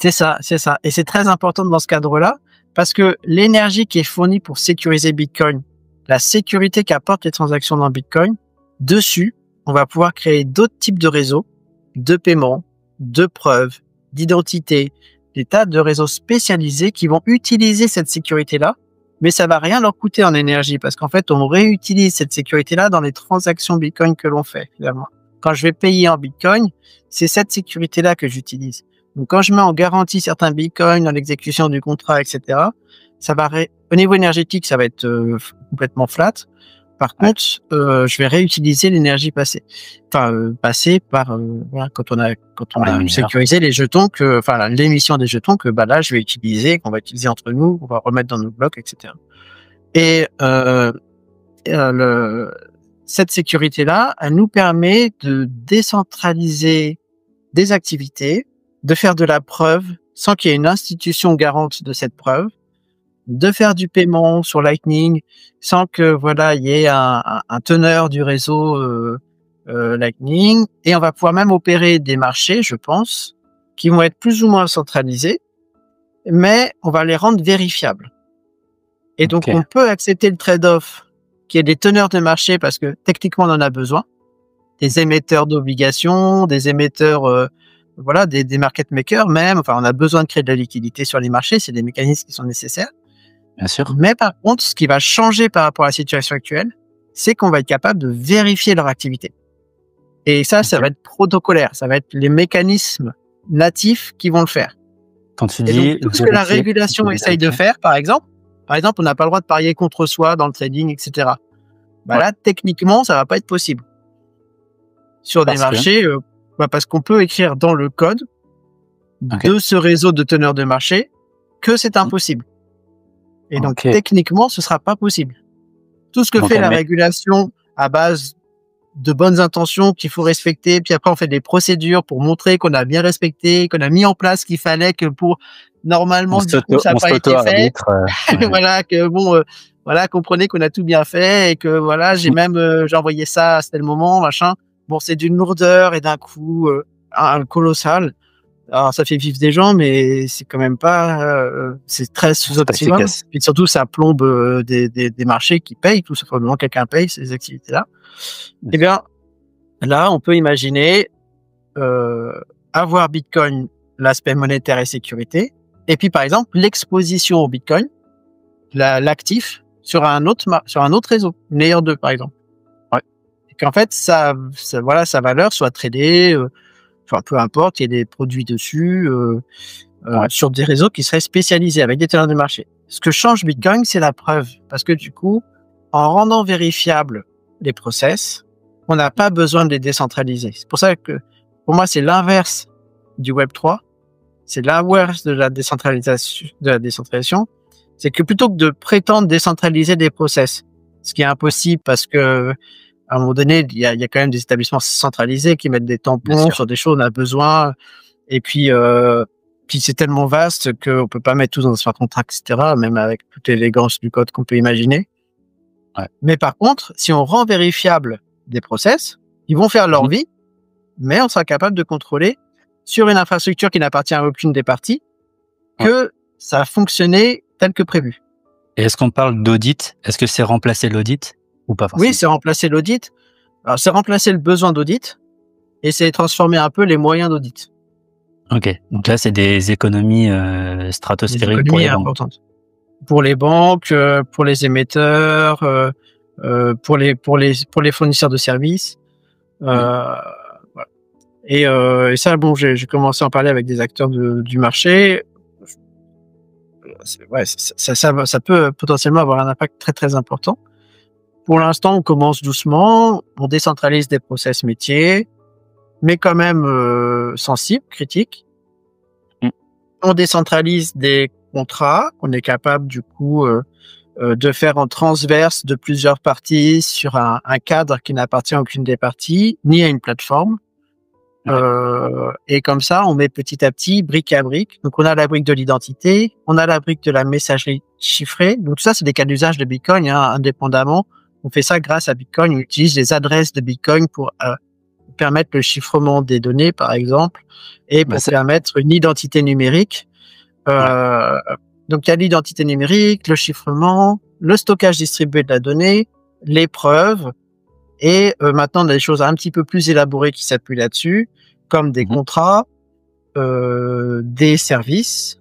Speaker 1: C'est ça. Et c'est très important dans ce cadre-là parce que l'énergie qui est fournie pour sécuriser Bitcoin, la sécurité qu'apportent les transactions dans Bitcoin, dessus, on va pouvoir créer d'autres types de réseaux, de paiement, de preuves, d'identité, des tas de réseaux spécialisés qui vont utiliser cette sécurité-là, mais ça va rien leur coûter en énergie parce qu'en fait, on réutilise cette sécurité-là dans les transactions Bitcoin que l'on fait, finalement. Quand je vais payer en Bitcoin, c'est cette sécurité-là que j'utilise. Donc, quand je mets en garantie certains Bitcoins dans l'exécution du contrat, etc., ça va au niveau énergétique, ça va être complètement flat. Par contre, je vais réutiliser l'énergie passée. Enfin, passée par voilà, quand on a sécurisé les jetons l'émission des jetons que là je vais utiliser, qu'on va utiliser entre nous, qu'on va remettre dans nos blocs, etc. Et cette sécurité-là, elle nous permet de décentraliser des activités, de faire de la preuve sans qu'il y ait une institution garante de cette preuve, de faire du paiement sur Lightning sans que il y ait un teneur du réseau Lightning, et on va pouvoir même opérer des marchés, je pense, qui vont être plus ou moins centralisés, mais on va les rendre vérifiables. Et donc on peut accepter le trade-off qui est des teneurs de marché parce que techniquement on en a besoin, des émetteurs d'obligations, des émetteurs des market makers même, on a besoin de créer de la liquidité sur les marchés, c'est des mécanismes qui sont nécessaires.
Speaker 2: Bien sûr.
Speaker 1: Mais par contre, ce qui va changer par rapport à la situation actuelle, c'est qu'on va être capable de vérifier leur activité. Et ça va être protocolaire, ça va être les mécanismes natifs qui vont le faire.
Speaker 2: Quand tu dis
Speaker 1: tout ce que la régulation essaye de faire, par exemple, on n'a pas le droit de parier contre soi dans le trading, etc. Là, techniquement, ça va pas être possible. Sur des marchés, parce qu'on peut écrire dans le code de ce réseau de teneurs de marché que c'est impossible. Et donc, techniquement, ce sera pas possible. Tout ce que fait la régulation à base de bonnes intentions qu'il faut respecter. Puis après, on fait des procédures pour montrer qu'on a bien respecté, qu'on a mis en place ce qu'il fallait que pour normalement, du coup, ça n'a pas été fait.
Speaker 2: Ouais.
Speaker 1: Voilà, que bon, voilà, comprenez qu'on a tout bien fait et que voilà, j'ai envoyé ça, c'était le moment, machin. Bon, c'est d'une lourdeur et d'un coût un colossal. Alors, ça fait vivre des gens, mais c'est quand même pas, c'est très sous-optimal. Puis surtout, ça plombe des marchés qui payent, tout simplement. Quelqu'un paye ces activités-là. Eh bien, là, on peut imaginer avoir Bitcoin, l'aspect monétaire et sécurité, et puis par exemple l'exposition au Bitcoin, l'actif sur un autre réseau, Layer 2 par exemple.
Speaker 2: Ouais.
Speaker 1: Et qu'en fait, voilà, sa valeur soit tradée, enfin peu importe, il y a des produits dessus sur des réseaux qui seraient spécialisés avec des teneurs de marché. Ce que change Bitcoin, c'est la preuve, parce que du coup, en rendant vérifiables les process, on n'a pas besoin de les décentraliser. C'est pour ça que, pour moi, c'est l'inverse du Web 3. C'est l'inverse de la décentralisation. C'est que plutôt que de prétendre décentraliser des process, ce qui est impossible parce que, à un moment donné, il y a quand même des établissements centralisés qui mettent des tampons sur des choses on a besoin. Et puis c'est tellement vaste qu'on peut pas mettre tout dans un smart contract, etc., même avec toute l'élégance du code qu'on peut imaginer. Ouais. Mais par contre, si on rend vérifiable des process, ils vont faire leur vie, mais on sera capable de contrôler sur une infrastructure qui n'appartient à aucune des parties que ça a fonctionné tel que prévu.
Speaker 2: Et est-ce qu'on parle d'audit? Est-ce que c'est remplacer l'audit ou pas forcément?
Speaker 1: Oui, c'est remplacer l'audit. Alors, c'est remplacer le besoin d'audit et c'est transformer un peu les moyens d'audit.
Speaker 2: Ok, donc là, c'est des économies stratosphériques pour les banques.
Speaker 1: Importantes. Pour les banques, pour les émetteurs, pour les fournisseurs de services. Voilà. Et ça, bon, j'ai commencé à en parler avec des acteurs du marché. Ouais, ça peut potentiellement avoir un impact très très important. Pour l'instant, on commence doucement, on décentralise des process métiers, mais quand même sensibles, critiques. On décentralise des contrats qu'on est capable du coup de faire en transverse de plusieurs parties sur un cadre qui n'appartient à aucune des parties, ni à une plateforme. Et comme ça, on met petit à petit, brique à brique. Donc, on a la brique de l'identité, on a la brique de la messagerie chiffrée. Donc, tout ça, c'est des cas d'usage de Bitcoin, indépendamment. On fait ça grâce à Bitcoin. On utilise les adresses de Bitcoin pour permettre le chiffrement des données, par exemple, et pour permettre une identité numérique. Donc, il y a l'identité numérique, le chiffrement, le stockage distribué de la donnée, les preuves, et maintenant, on a des choses un petit peu plus élaborées qui s'appuient là-dessus, comme des contrats, des services,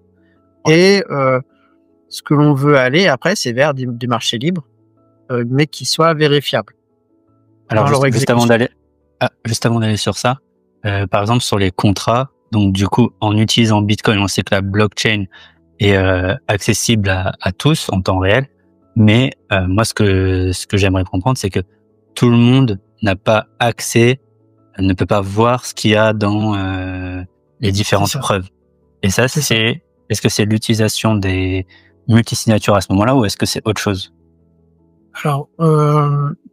Speaker 1: et ce que l'on veut aller après, c'est vers des marchés libres, mais qui soient vérifiables.
Speaker 2: Alors, juste avant d'aller sur ça, par exemple, sur les contrats, donc du coup, en utilisant Bitcoin, on sait que la blockchain est accessible à tous en temps réel, mais moi, ce que j'aimerais comprendre, c'est que tout le monde n'a pas accès, ne peut pas voir ce qu'il y a dans les différentes preuves. Et ça, est-ce que c'est l'utilisation des multisignatures à ce moment-là ou est-ce que c'est autre chose?
Speaker 1: Alors,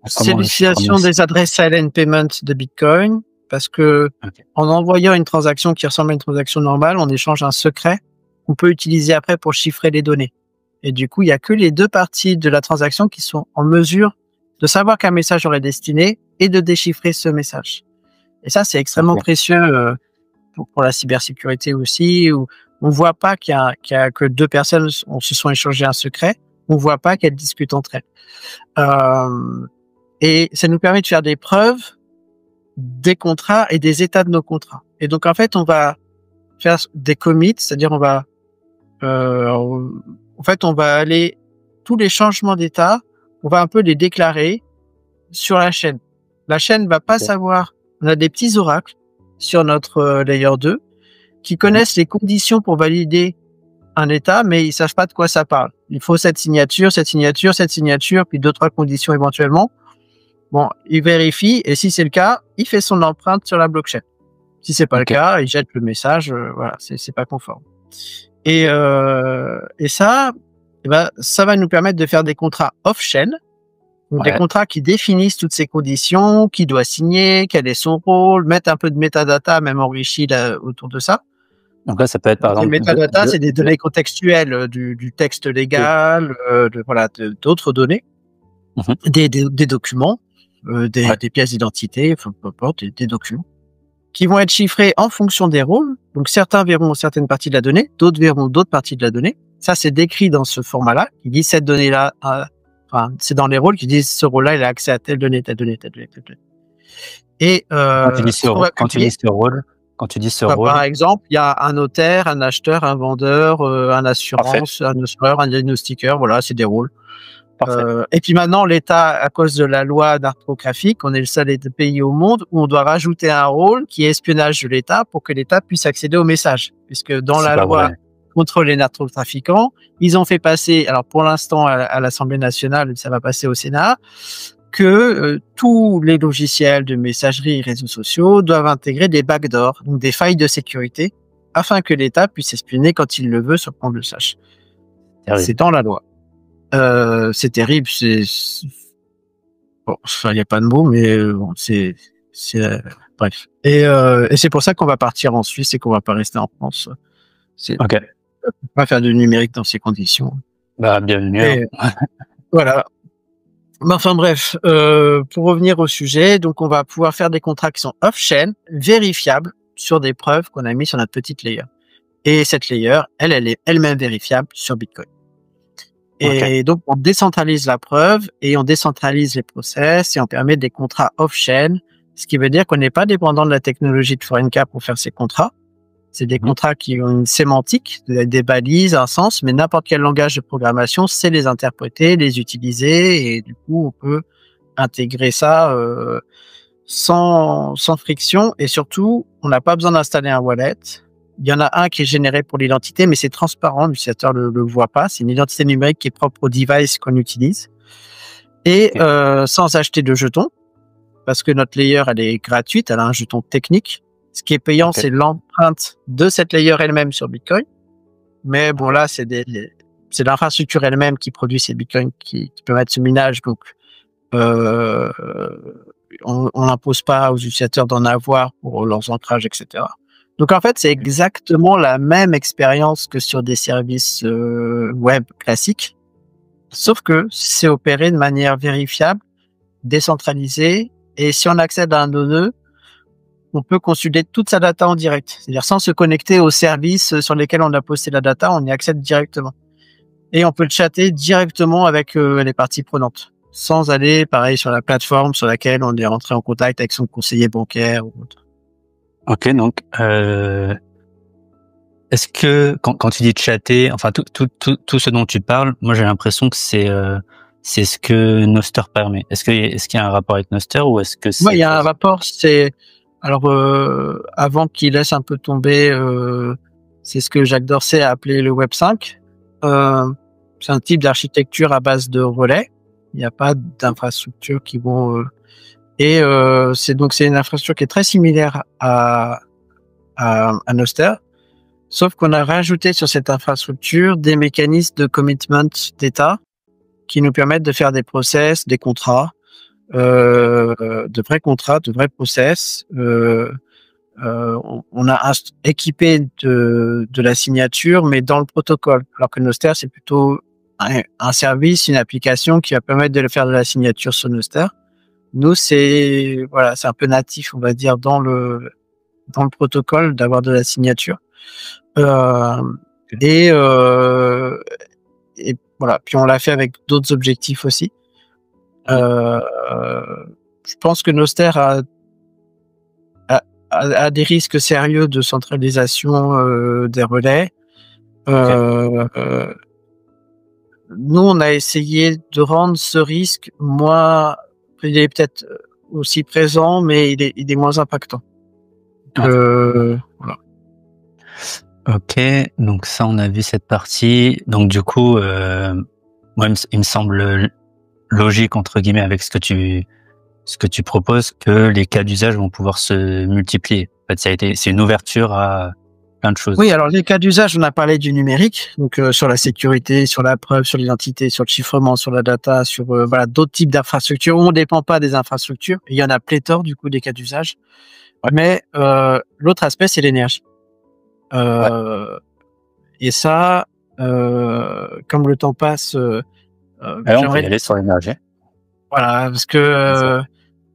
Speaker 1: c'est l'utilisation des adresses silent payment de Bitcoin parce que en envoyant une transaction qui ressemble à une transaction normale, on échange un secret qu'on peut utiliser après pour chiffrer les données. Et du coup, il y a que les deux parties de la transaction qui sont en mesure de savoir qu'un message aurait destiné et de déchiffrer ce message. Et ça, c'est extrêmement précieux pour la cybersécurité aussi, où on voit pas qu'il y a que deux personnes se sont échangé un secret, on voit pas qu'elles discutent entre elles. Et ça nous permet de faire des preuves des contrats et des états de nos contrats. Et donc, en fait, on va faire des commits, c'est-à-dire on va aller tous les changements d'état, on va un peu les déclarer sur la chaîne. La chaîne va pas savoir. On a des petits oracles sur notre layer 2 qui connaissent les conditions pour valider un état, mais ils savent pas de quoi ça parle. Il faut cette signature, puis 2-3 conditions éventuellement. Bon, il vérifie et si c'est le cas, il fait son empreinte sur la blockchain. Si c'est pas le cas, il jette le message. Voilà, c'est pas conforme. Et ça, ça va nous permettre de faire des contrats off-chain. Donc, des contrats qui définissent toutes ces conditions, qui doit signer, quel est son rôle, mettre un peu de métadata, même enrichi autour de ça.
Speaker 2: Donc là, ça peut être par exemple.
Speaker 1: Les métadata, c'est des données contextuelles du texte légal, d'autres données, des documents, des pièces d'identité, enfin, peu importe, des documents, qui vont être chiffrés en fonction des rôles. Donc, certains verront certaines parties de la donnée, d'autres verront d'autres parties de la donnée. Ça, c'est décrit dans ce format-là, qui dit cette donnée-là, c'est dans les rôles qui disent ce rôle-là, il a accès à telle donnée, telle donnée, telle donnée, telle donnée. Et
Speaker 2: quand tu dis ce rôle,
Speaker 1: par exemple, il y a un notaire, un acheteur, un vendeur, un assureur, un diagnostiqueur. Voilà, c'est des rôles. Et puis maintenant, l'État, à cause de la loi narcographique, on est le seul pays au monde où on doit rajouter un rôle qui est espionnage de l'État pour que l'État puisse accéder aux messages. Puisque dans la loi contre les narcotrafiquants, ils ont fait passer, alors pour l'instant à l'Assemblée nationale, ça va passer au Sénat, que tous les logiciels de messagerie et réseaux sociaux doivent intégrer des backdoors, donc des failles de sécurité, afin que l'État puisse espionner quand il le veut sans qu'on le sache. C'est dans la loi. C'est terrible, bon, il n'y a pas de mots, mais bon, bref. Et c'est pour ça qu'on va partir en Suisse et qu'on va pas rester en France. On va faire du numérique dans ces conditions.
Speaker 2: Bah, bienvenue.
Speaker 1: Voilà. Enfin bref, pour revenir au sujet, donc on va pouvoir faire des contrats qui sont off-chain, vérifiables sur des preuves qu'on a mis sur notre petite layer. Et cette layer, elle est elle-même vérifiable sur Bitcoin. Et donc, on décentralise la preuve et on décentralise les process et on permet des contrats off-chain, ce qui veut dire qu'on n'est pas dépendant de la technologie de Forenka pour faire ces contrats. C'est des contrats qui ont une sémantique, des balises, un sens, mais n'importe quel langage de programmation sait les interpréter, les utiliser et du coup, on peut intégrer ça sans friction et surtout, on n'a pas besoin d'installer un wallet. Il y en a un qui est généré pour l'identité, mais c'est transparent, l'utilisateur ne le voit pas. C'est une identité numérique qui est propre au device qu'on utilise. Et sans acheter de jetons, parce que notre layer, elle est gratuite, elle a un jeton technique. Ce qui est payant, c'est l'empreinte de cette layer elle-même sur Bitcoin. Mais bon, là, c'est l'infrastructure elle-même qui produit ces Bitcoins qui permettent ce minage. Donc, on n'impose pas aux utilisateurs d'en avoir pour leurs ancrages, etc. Donc, en fait, c'est exactement la même expérience que sur des services web classiques, sauf que c'est opéré de manière vérifiable, décentralisée, et si on accède à un nœud, on peut consulter toute sa data en direct. C'est-à-dire sans se connecter aux services sur lesquels on a posté la data, on y accède directement. Et on peut le chatter directement avec les parties prenantes, sans aller, pareil, sur la plateforme sur laquelle on est rentré en contact avec son conseiller bancaire ou autre.
Speaker 2: Ok, donc est-ce que quand tu dis chatter, enfin tout ce dont tu parles, moi j'ai l'impression que c'est ce que Nostr permet. Est-ce qu'il y a un rapport avec Nostr ou est-ce que c'est...
Speaker 1: Oui, il y a un rapport. Alors avant qu'il laisse un peu tomber, c'est ce que Jacques Dorsey a appelé le Web 5. C'est un type d'architecture à base de relais. Il n'y a pas d'infrastructure qui vont c'est une infrastructure qui est très similaire à Nostr, sauf qu'on a rajouté sur cette infrastructure des mécanismes de commitment d'État qui nous permettent de faire des process, des contrats, de vrais contrats, de vrais process. On a équipé de la signature, mais dans le protocole, alors que Nostr, c'est plutôt un service, une application qui va permettre de faire de la signature sur Nostr. Nous, c'est un peu natif, on va dire, dans le protocole d'avoir de la signature. Et voilà. Puis on l'a fait avec d'autres objectifs aussi. Je pense que Nostr a des risques sérieux de centralisation des relais. Nous, on a essayé de rendre ce risque moins. Il est peut-être aussi présent, mais il est moins impactant. Voilà.
Speaker 2: Ok, donc ça, on a vu cette partie. Donc du coup, moi, il me semble logique entre guillemets avec ce que tu proposes que les cas d'usage vont pouvoir se multiplier. En fait, c'est une ouverture à plein de choses.
Speaker 1: Oui, alors les cas d'usage, on a parlé du numérique, donc sur la sécurité, sur la preuve, sur l'identité, sur le chiffrement, sur la data, sur voilà d'autres types d'infrastructures. On ne dépend pas des infrastructures. Il y en a pléthore du coup des cas d'usage.
Speaker 2: Ouais.
Speaker 1: Mais l'autre aspect, c'est l'énergie. Et ça, comme le temps passe,
Speaker 2: Alors, on peut y aller sur l'énergie.
Speaker 1: voilà, parce que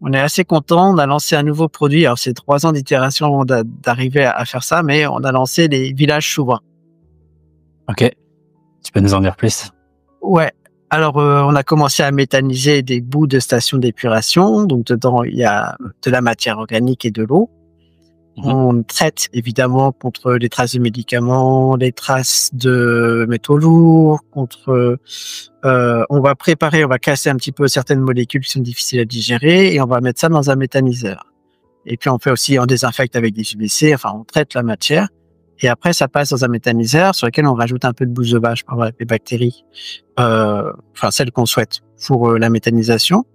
Speaker 1: on est assez content. On a lancé un nouveau produit. Alors, c'est 3 ans d'itération avant d'arriver à faire ça, mais on a lancé les villages souverains.
Speaker 2: Ok. Tu peux nous en dire plus?
Speaker 1: Ouais. Alors, on a commencé à méthaniser des bouts de stations d'épuration. Donc, dedans, il y a de la matière organique et de l'eau. On traite évidemment contre les traces de médicaments, les traces de métaux lourds, on va casser un petit peu certaines molécules qui sont difficiles à digérer et on va mettre ça dans un méthaniseur. Et puis on désinfecte avec des UVC, enfin on traite la matière et après ça passe dans un méthaniseur sur lequel on rajoute un peu de bouse de vache pour avoir les bactéries, celles qu'on souhaite pour la méthanisation.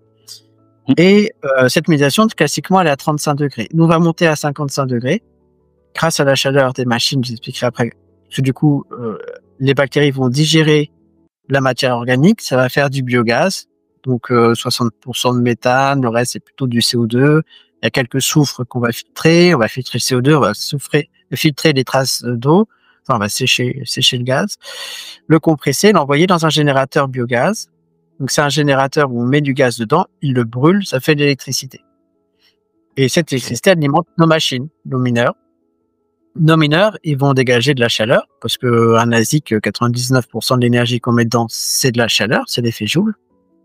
Speaker 1: Et cette méthanisation, classiquement, elle est à 35 degrés. Nous, on va monter à 55 degrés grâce à la chaleur des machines, j'expliquerai après. Parce que du coup, les bactéries vont digérer la matière organique, ça va faire du biogaz, donc 60% de méthane, le reste, c'est plutôt du CO2. Il y a quelques soufres qu'on va filtrer, on va filtrer le CO2, on va filtrer les traces d'eau, enfin, on va sécher le gaz, le compresser, l'envoyer dans un générateur biogaz. Donc, c'est un générateur où on met du gaz dedans, il le brûle, ça fait de l'électricité. Et cette électricité alimente nos machines, nos mineurs. Nos mineurs, ils vont dégager de la chaleur, parce que un ASIC, 99% de l'énergie qu'on met dedans, c'est de la chaleur, c'est l'effet Joule.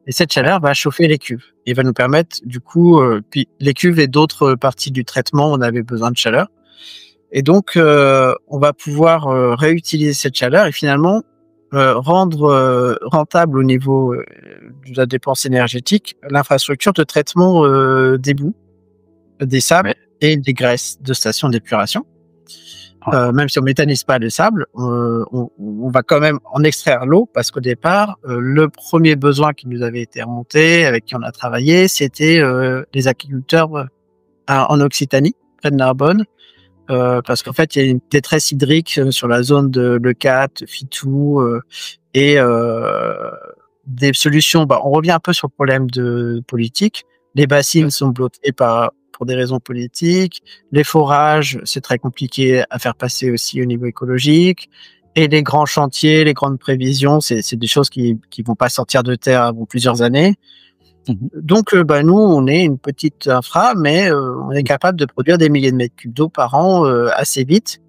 Speaker 1: Et cette chaleur va chauffer les cuves. Et va nous permettre, du coup, puis les cuves et d'autres parties du traitement, on avait besoin de chaleur. Et donc, on va pouvoir réutiliser cette chaleur et finalement, rendre rentable au niveau de la dépense énergétique l'infrastructure de traitement des boues, des sables et des graisses de stations d'épuration. Même si on méthanise pas le sable, on va quand même en extraire l'eau parce qu'au départ, le premier besoin qui nous avait été remonté, avec qui on a travaillé, c'était les agriculteurs en Occitanie, près de Narbonne. Parce qu'en fait, il y a une détresse hydrique sur la zone de Leucate, Fitou, et des solutions. On revient un peu sur le problème de politique. Les bassines sont bloquées pour des raisons politiques. Les forages, c'est très compliqué à faire passer aussi au niveau écologique. Et les grands chantiers, les grandes prévisions, c'est des choses qui vont pas sortir de terre avant plusieurs années. Donc, nous, on est une petite infra, mais on est capable de produire des milliers de mètres cubes d'eau par an assez vite.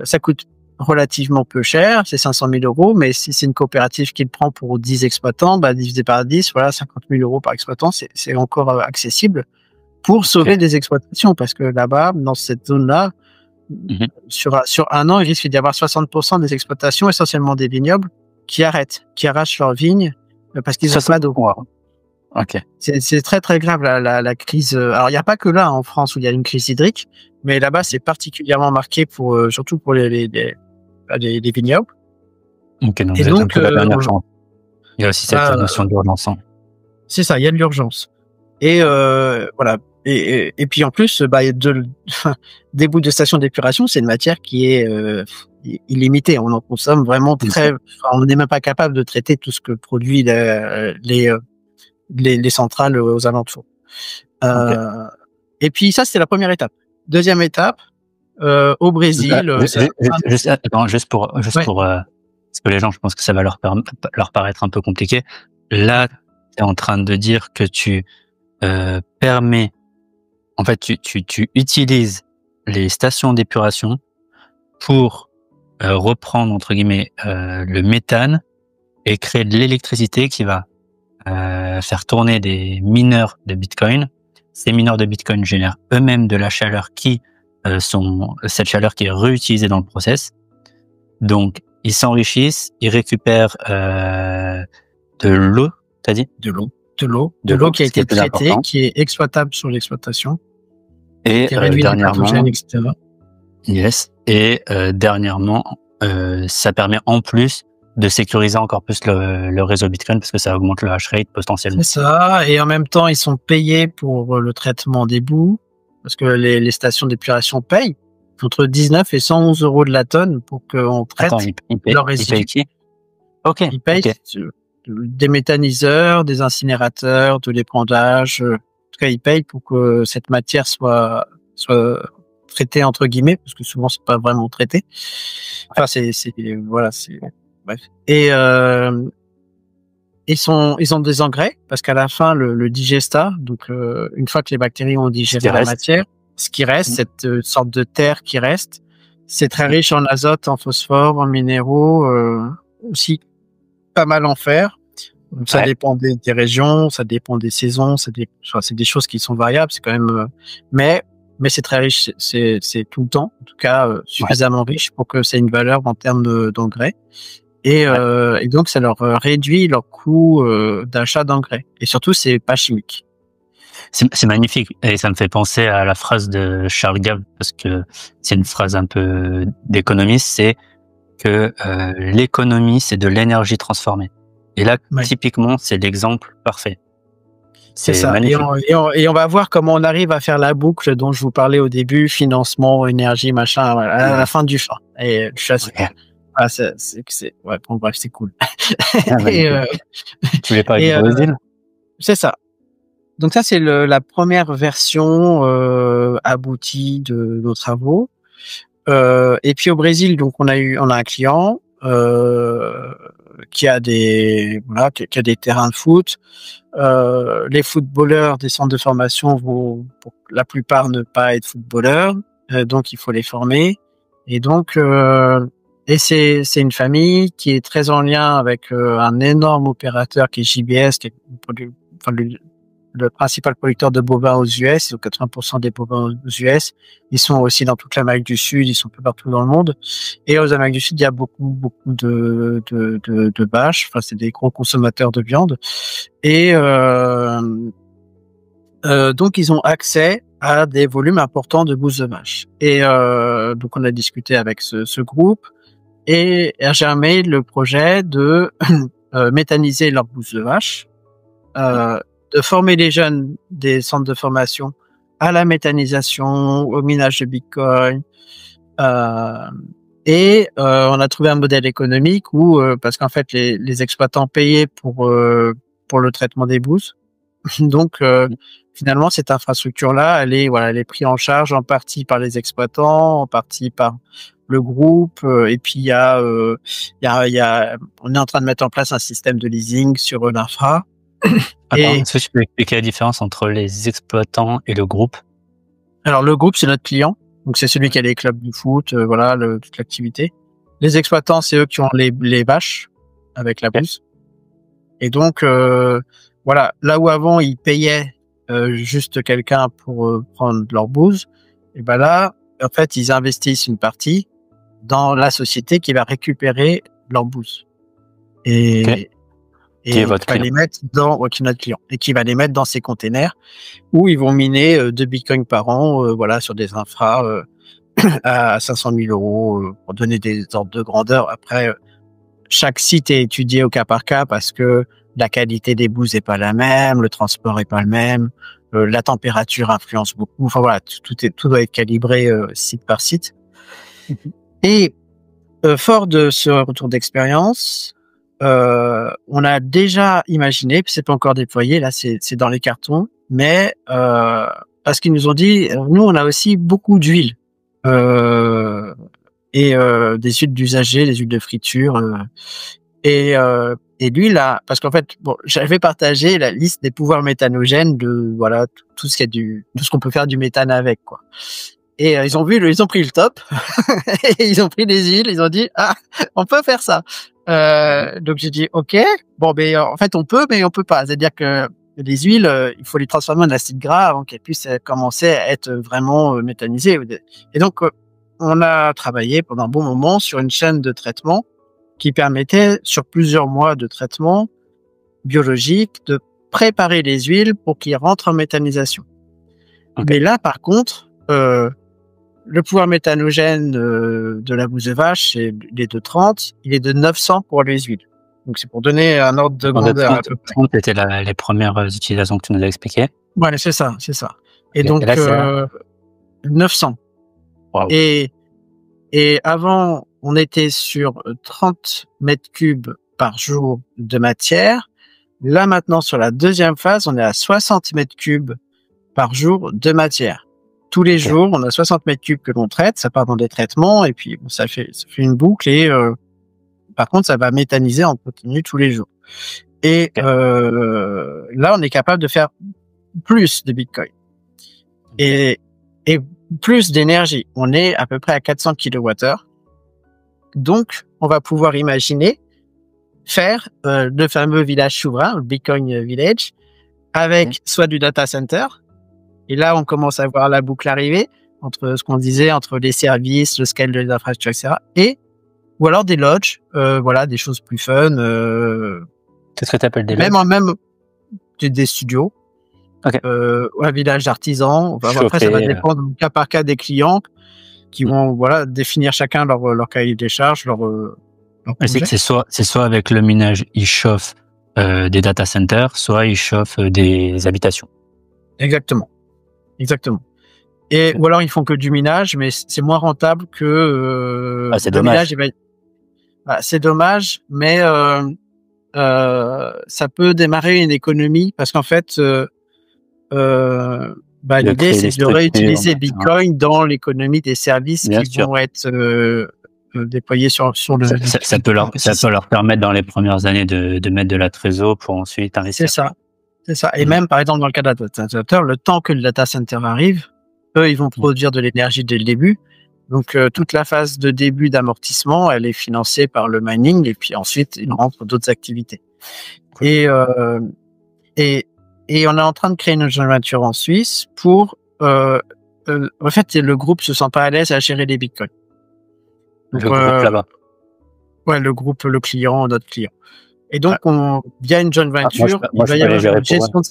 Speaker 1: Ça coûte relativement peu cher, c'est 500 000 €, mais si c'est une coopérative qui le prend pour 10 exploitants, divisé par 10, voilà, 50 000 € par exploitant, c'est encore accessible pour sauver des exploitations, parce que là-bas, dans cette zone-là, sur un an, il risque d'y avoir 60% des exploitations, essentiellement des vignobles, qui arrachent leurs vignes parce qu'ils n'ont pas d'eau.
Speaker 2: Okay.
Speaker 1: C'est très très grave la crise. Alors il n'y a pas que là en France où il y a une crise hydrique, mais là-bas c'est particulièrement marqué surtout pour les vignobles.
Speaker 2: Ok, donc, il y a aussi cette notion d'urgence.
Speaker 1: C'est ça, il y a de l'urgence. Et voilà. Et puis en plus, des bouts de station d'épuration, c'est une matière qui est illimitée. On en consomme vraiment on n'est même pas capable de traiter tout ce que produit les centrales aux alentours. Et puis ça, c'était la première étape. Deuxième étape, au Brésil.
Speaker 2: Juste pour parce que les gens, je pense que ça va leur paraître un peu compliqué. Là, tu es en train de dire que tu permets, en fait, tu utilises les stations d'épuration pour reprendre, entre guillemets, le méthane et créer de l'électricité qui va faire tourner des mineurs de Bitcoin. Ces mineurs de Bitcoin génèrent eux-mêmes de la chaleur cette chaleur qui est réutilisée dans le process. Donc, ils s'enrichissent, ils récupèrent de l'eau, t'as dit?
Speaker 1: De l'eau qui a été traitée, qui est exploitable sur l'exploitation.
Speaker 2: Et
Speaker 1: qui réduit les pathogènes, etc.
Speaker 2: Yes. Et dernièrement, ça permet en plus de sécuriser encore plus le réseau Bitcoin parce que ça augmente le hash rate potentiellement.
Speaker 1: C'est ça. Et en même temps, ils sont payés pour le traitement des boues parce que les stations d'épuration payent. entre 19 et 111 euros de la tonne pour qu'on traite leurs résidus.
Speaker 2: Ils payent qui? Ok.
Speaker 1: Ils payent des méthaniseurs, des incinérateurs, de l'épandage. En tout cas, ils payent pour que cette matière soit traitée entre guillemets, parce que souvent c'est pas vraiment traité. Enfin, bref. Et ils ont des engrais parce qu'à la fin le digestat, donc une fois que les bactéries ont digéré la matière, ce qui reste, cette sorte de terre qui reste, c'est très riche en azote, en phosphore, en minéraux, aussi pas mal en fer. Donc, ça dépend des régions, ça dépend des saisons, c'est des choses qui sont variables, c'est quand même, mais c'est très riche, c'est tout le temps, en tout cas suffisamment riche pour que ça ait une valeur en termes d'engrais. Et donc ça leur réduit leur coût d'achat d'engrais. Et surtout, c'est pas chimique.
Speaker 2: C'est magnifique, et ça me fait penser à la phrase de Charles Gave, parce que c'est une phrase un peu d'économiste, c'est que l'économie, c'est de l'énergie transformée. Et là, typiquement, c'est l'exemple parfait.
Speaker 1: C'est ça. Et on va voir comment on arrive à faire la boucle dont je vous parlais au début, financement, énergie, machin, à la fin du fin. Et je suis assez... bref, c'est cool.
Speaker 2: Tu voulais parler du Brésil?
Speaker 1: C'est ça. Donc ça, c'est la première version aboutie de nos travaux. Et puis au Brésil, donc on a un client qui a des terrains de foot. Les footballeurs des centres de formation vont pour la plupart ne pas être footballeurs, donc il faut les former. Et donc et c'est une famille qui est très en lien avec un énorme opérateur qui est JBS, qui est le principal producteur de bovins aux US. Ils ont 80% des bovins aux US. Ils sont aussi dans toute l'Amérique du Sud. Ils sont un peu partout dans le monde. Et aux Amériques du Sud, il y a beaucoup de vaches. Enfin, c'est des gros consommateurs de viande. Et donc, ils ont accès à des volumes importants de bouse de vache. Et donc, on a discuté avec ce groupe et a germé le projet de méthaniser leur bouse de vache. De former les jeunes des centres de formation à la méthanisation, au minage de Bitcoin. Et on a trouvé un modèle économique où, parce qu'en fait, les exploitants payaient pour le traitement des bouses. Donc, finalement, cette infrastructure-là, elle est prise en charge en partie par les exploitants, en partie par le groupe. Et puis, on est en train de mettre en place un système de leasing sur l'infra.
Speaker 2: Est-ce que tu peux expliquer la différence entre les exploitants et le groupe?
Speaker 1: Alors, le groupe, c'est notre client. Donc, c'est celui qui a les clubs de foot, toute l'activité. Les exploitants, c'est eux qui ont les vaches avec la bouse. Et donc, là où avant, ils payaient juste quelqu'un pour prendre leur bouse, et ben là, en fait, ils investissent une partie dans la société qui va récupérer leur bouse. Et qui va les mettre qui est notre client, et qui va les mettre dans ces containers où ils vont miner 2 bitcoins par an, sur des infras à 500 000 euros pour donner des ordres de grandeur. Après, chaque site est étudié au cas par cas parce que la qualité des bouses est pas la même, le transport est pas le même, la température influence beaucoup. Enfin voilà, tout doit être calibré site par site. Et fort de ce retour d'expérience, on a déjà imaginé, puis c'est pas encore déployé, là c'est dans les cartons, mais parce qu'ils nous ont dit, nous on a aussi beaucoup d'huile et des huiles d'usager, des huiles de friture et l'huile là, parce qu'en fait j'avais partagé la liste des pouvoirs méthanogènes de tout ce qu'on peut faire du méthane avec quoi. Et ils ont pris le top et ils ont pris des huiles, ils ont dit on peut faire ça. Donc j'ai dit ok, en fait on peut mais on peut pas, c'est-à-dire que les huiles il faut les transformer en acides gras avant qu'elles puissent commencer à être vraiment méthanisées. Et donc on a travaillé pendant un bon moment sur une chaîne de traitement qui permettait sur plusieurs mois de traitement biologique de préparer les huiles pour qu'ils rentrent en méthanisation. Mais là par contre le pouvoir méthanogène de la bouse de vache, il est de 30, il est de 900 pour les huiles. Donc c'est pour donner un ordre de grandeur.
Speaker 2: 30 étaient les premières utilisations que tu nous as expliquées.
Speaker 1: Voilà, c'est ça. Et donc 900.
Speaker 2: Wow.
Speaker 1: Et avant, on était sur 30 mètres cubes par jour de matière. Là, maintenant, sur la deuxième phase, on est à 60 mètres cubes par jour de matière. Tous les jours, on a 60 mètres cubes que l'on traite. Ça part dans des traitements et puis bon, ça fait une boucle. Et par contre, ça va méthaniser en continu tous les jours. Et là, on est capable de faire plus de Bitcoin et plus d'énergie. On est à peu près à 400 kWh. Donc, on va pouvoir imaginer faire le fameux village souverain, le Bitcoin Village, avec soit du data center. Et là, on commence à voir la boucle arriver entre ce qu'on disait, entre les services, le scale de l'infrastructure, etc. Ou alors des lodges, voilà, des choses plus fun.
Speaker 2: Qu'est-ce que tu appelles des lodges?
Speaker 1: Même des studios.
Speaker 2: Okay.
Speaker 1: Un village d'artisans. Après, ça va dépendre cas par cas des clients qui vont définir chacun leur cahier des charges, leur
Speaker 2: c'est soit avec le minage, ils chauffent des data centers, soit ils chauffent des habitations.
Speaker 1: Exactement. Et ou alors ils font que du minage, mais c'est moins rentable que
Speaker 2: c'est dommage.
Speaker 1: C'est dommage, mais ça peut démarrer une économie parce qu'en fait l'idée c'est de réutiliser Bitcoin dans l'économie des services vont être déployés sur le.
Speaker 2: Ça peut leur permettre dans les premières années de mettre de la trésor pour ensuite investir.
Speaker 1: C'est ça. Et même par exemple dans le cas d'un data center, le temps que le data center arrive, eux ils vont produire de l'énergie dès le début. Donc toute la phase de début d'amortissement, elle est financée par le mining et puis ensuite ils rentrent d'autres activités. Et on est en train de créer une joint venture en Suisse pour en fait le groupe se sent pas à l'aise à gérer les bitcoins. Donc,
Speaker 2: le groupe là-bas.
Speaker 1: Ouais, le groupe, le client, notre client. Et donc via une joint venture, il va y avoir une gestion.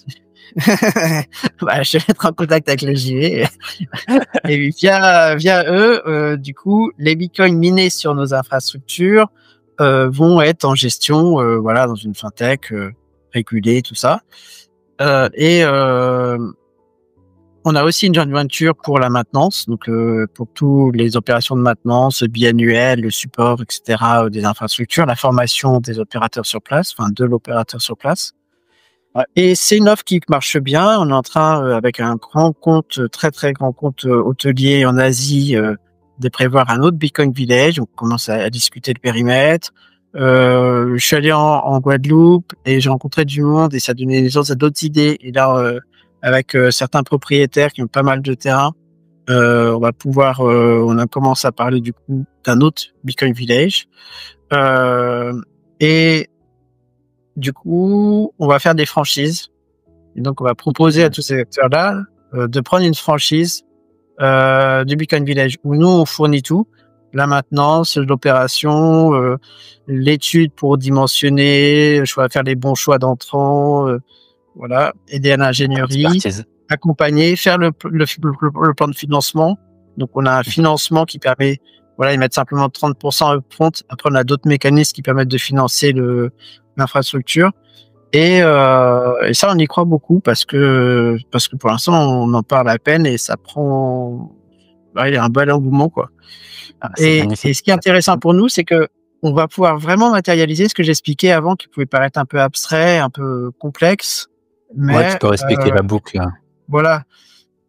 Speaker 1: Je vais être en contact avec le JV. Et via eux, du coup, les bitcoins minés sur nos infrastructures vont être en gestion, dans une fintech régulée, tout ça. On a aussi une joint venture pour la maintenance, donc pour toutes les opérations de maintenance, biannuelles, le support, etc. Des infrastructures, la formation des opérateurs sur place, de l'opérateur sur place. Ouais. Et c'est une offre qui marche bien. On est en train, avec un grand compte, très très grand compte hôtelier en Asie, de prévoir un autre Bitcoin Village. On commence à discuter le périmètre. Je suis allé en Guadeloupe et j'ai rencontré du monde et ça donnait d'autres idées. Et là, avec certains propriétaires qui ont pas mal de terrain, on va pouvoir, on a commencé à parler du coup d'un autre Bitcoin Village. Et du coup, on va faire des franchises. Et donc, on va proposer à tous ces acteurs-là de prendre une franchise du Bitcoin Village où nous, on fournit tout. La maintenance, l'opération, l'étude pour dimensionner, faire les bons choix d'entrants, aider à l'ingénierie, accompagner, faire le plan de financement. Donc, on a un financement qui permet, ils mettent simplement 30% upfront. Après, on a d'autres mécanismes qui permettent de financer l'infrastructure. Et ça, on y croit beaucoup parce que pour l'instant, on en parle à peine et ça prend, il y a un bel engouement, quoi. Et ce qui est intéressant pour nous, c'est que on va pouvoir vraiment matérialiser ce que j'expliquais avant, qui pouvait paraître un peu abstrait, un peu complexe. Mais
Speaker 2: tu peux expliquer la boucle. Là.
Speaker 1: Voilà.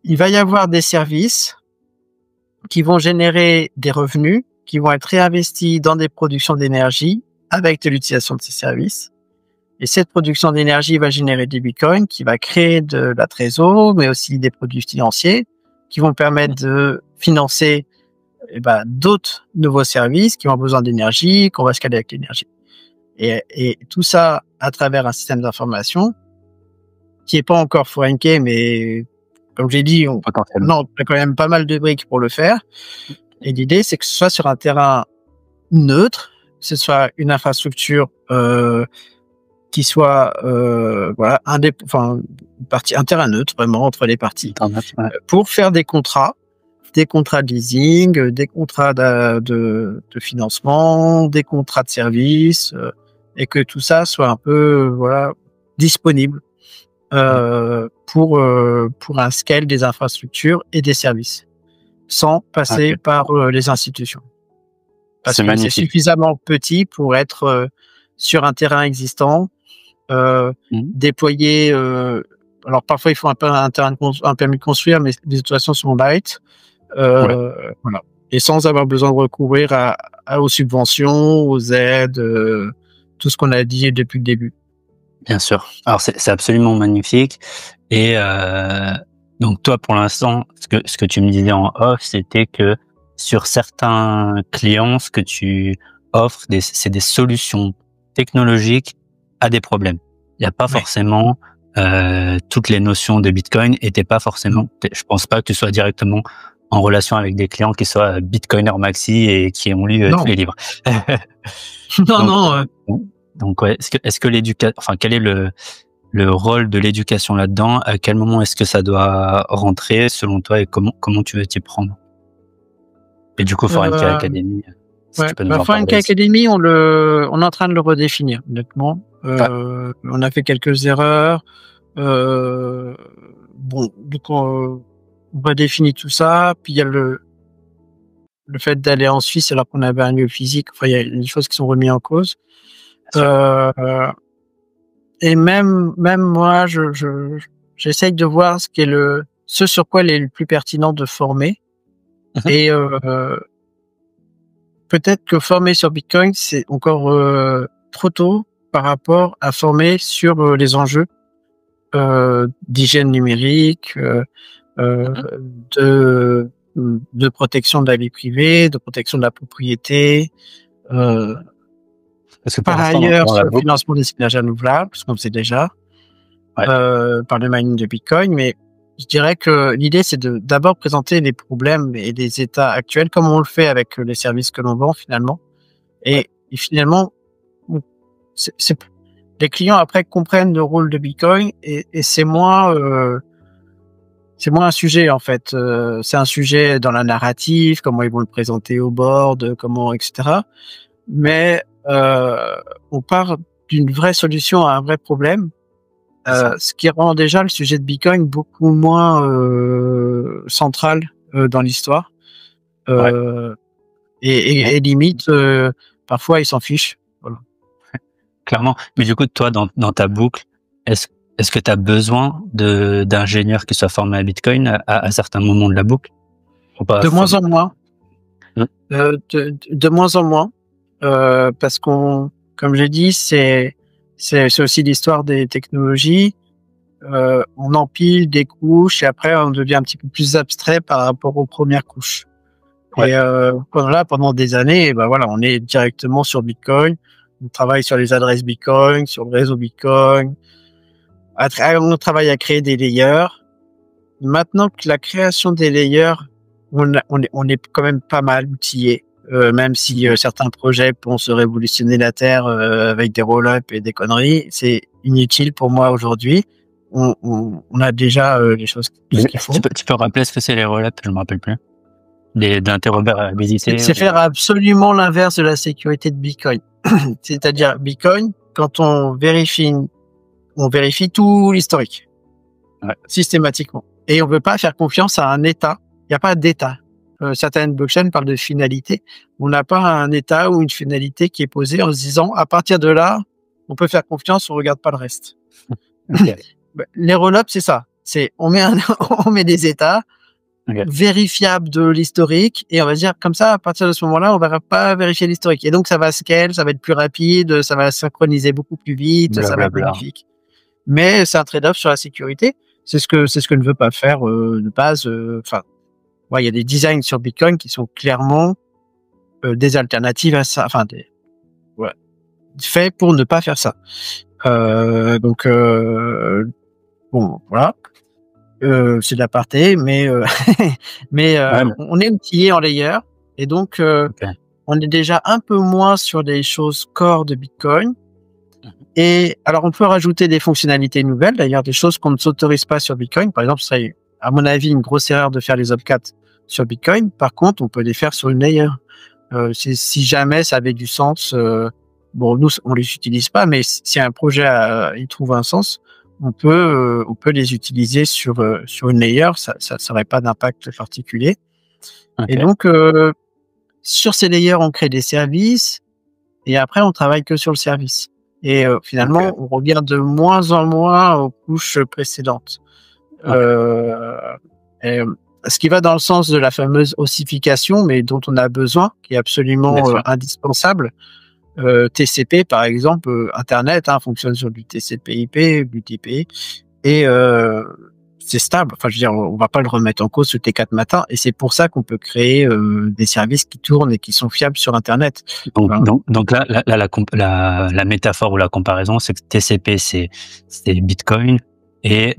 Speaker 1: Il va y avoir des services qui vont générer des revenus, qui vont être réinvestis dans des productions d'énergie avec de l'utilisation de ces services. Et cette production d'énergie va générer des bitcoins, qui va créer de la trésor, mais aussi des produits financiers qui vont permettre de financer d'autres nouveaux services qui ont besoin d'énergie, qu'on va scaler avec l'énergie. Et tout ça à travers un système d'information qui est pas encore fourranké, mais comme j'ai dit, on a quand même pas mal de briques pour le faire. Et l'idée, c'est que ce soit sur un terrain neutre, que ce soit une infrastructure qui soit un terrain neutre vraiment entre les parties, pour faire des contrats de leasing, des contrats de financement, des contrats de service, et que tout ça soit un peu disponible pour un scale des infrastructures et des services. sans passer par les institutions. Parce
Speaker 2: C'est
Speaker 1: que c'est
Speaker 2: magnifique.
Speaker 1: suffisamment petit pour être sur un terrain existant, déployer. Alors parfois il faut un permis de construire, mais les situations sont light. Voilà. Et sans avoir besoin de recourir aux subventions, aux aides, tout ce qu'on a dit depuis le début.
Speaker 2: Bien sûr. Alors c'est absolument magnifique. Et donc toi, pour l'instant, ce que tu me disais en off, c'était que sur certains clients, ce que tu offres, c'est des solutions technologiques à des problèmes. Il n'y a pas forcément toutes les notions de Bitcoin, et t'es pas forcément. Je pense pas que tu sois directement en relation avec des clients qui soient Bitcoiner maxi et qui ont lu tous les livres. Donc ouais, est-ce que enfin, quel est le rôle de l'éducation là-dedans? À quel moment est-ce que ça doit rentrer selon toi, et comment tu veux t'y prendre? Et du coup, Foreign Key Academy, si tu peux nous en
Speaker 1: Foreign Key
Speaker 2: parler.
Speaker 1: Academy, on est en train de le redéfinir, honnêtement. On a fait quelques erreurs. Bon, donc on redéfinit tout ça. Puis il y a le fait d'aller en Suisse alors qu'on avait un lieu physique. Enfin, il y a des choses qui sont remises en cause. Et même moi, j'essaye de voir ce sur quoi il est le plus pertinent de former. Et peut-être que former sur Bitcoin, c'est encore trop tôt par rapport à former sur les enjeux d'hygiène numérique, de protection de la vie privée, de protection de la propriété.
Speaker 2: Parce que
Speaker 1: Par ailleurs, sur le financement des énergies renouvelables, ce qu'on faisait déjà, par le mining de Bitcoin. Mais je dirais que l'idée, c'est d'abord présenter les problèmes et les états actuels, comme on le fait avec les services que l'on vend finalement. Et finalement, les clients après comprennent le rôle de Bitcoin, et c'est moins un sujet en fait. C'est un sujet dans la narrative, comment ils vont le présenter au board, comment, etc. Mais on part d'une vraie solution à un vrai problème, ce qui rend déjà le sujet de Bitcoin beaucoup moins central dans l'histoire. Et limite, parfois ils s'en fichent. Voilà.
Speaker 2: Clairement. Mais du coup, toi, dans ta boucle, est-ce que tu as besoin d'ingénieurs qui soient formés à Bitcoin à certains moments de la boucle?
Speaker 1: De moins en moins. De moins en moins. Parce comme j'ai dit, c'est aussi l'histoire des technologies. On empile des couches et après on devient un petit peu plus abstrait par rapport aux premières couches. Et pendant des années, voilà, on est directement sur Bitcoin. On travaille sur les adresses Bitcoin, sur le réseau Bitcoin. On travaille à créer des layers. Maintenant que la création des layers, on est quand même pas mal outillé. Même si certains projets pensent révolutionner la Terre avec des roll-up et des conneries, c'est inutile pour moi aujourd'hui. On a déjà les choses qu'il faut.
Speaker 2: Tu peux rappeler ce que c'est les roll-up? Je me rappelle plus. D'interopérabilité.
Speaker 1: C'est faire absolument l'inverse de la sécurité de Bitcoin. C'est-à-dire Bitcoin, quand on vérifie tout l'historique systématiquement, et on veut pas faire confiance à un État. Il n'y a pas d'État. Certaines blockchains parlent de finalité. On n'a pas un État ou une finalité qui est posée en se disant à partir de là, on peut faire confiance, on regarde pas le reste. Les roll-ups, c'est ça. On met des États vérifiables de l'historique, et on va dire comme ça, à partir de ce moment-là, on va pas vérifier l'historique. Et donc ça va scale, ça va être plus rapide, ça va synchroniser beaucoup plus vite, ça va être magnifique. Mais c'est un trade-off sur la sécurité. C'est ce que ne veut pas faire de base. Il y a des designs sur Bitcoin qui sont clairement des alternatives à ça, faits pour ne pas faire ça. Bon, voilà. C'est de l'aparté, mais on est outillé en layer, et donc on est déjà un peu moins sur des choses core de Bitcoin. Et alors on peut rajouter des fonctionnalités nouvelles, d'ailleurs des choses qu'on ne s'autorise pas sur Bitcoin. Par exemple, ce serait à mon avis une grosse erreur de faire les opcats sur Bitcoin. Par contre, on peut les faire sur une layer. Si jamais ça avait du sens, nous on les utilise pas, mais si un projet il trouve un sens, on peut les utiliser sur une layer. Ça n'aurait pas d'impact particulier. Et donc, sur ces layers, on crée des services et après, on travaille que sur le service. Et finalement, on revient de moins en moins aux couches précédentes. Et, ce qui va dans le sens de la fameuse ossification, mais dont on a besoin, qui est absolument indispensable. TCP, par exemple, Internet fonctionne sur du TCP/IP, du TCP, et c'est stable. Enfin, je veux dire, on va pas le remettre en cause toutes les 4 matins, et c'est pour ça qu'on peut créer des services qui tournent et qui sont fiables sur Internet.
Speaker 2: Donc là, la métaphore ou la comparaison, c'est que TCP, c'est Bitcoin, et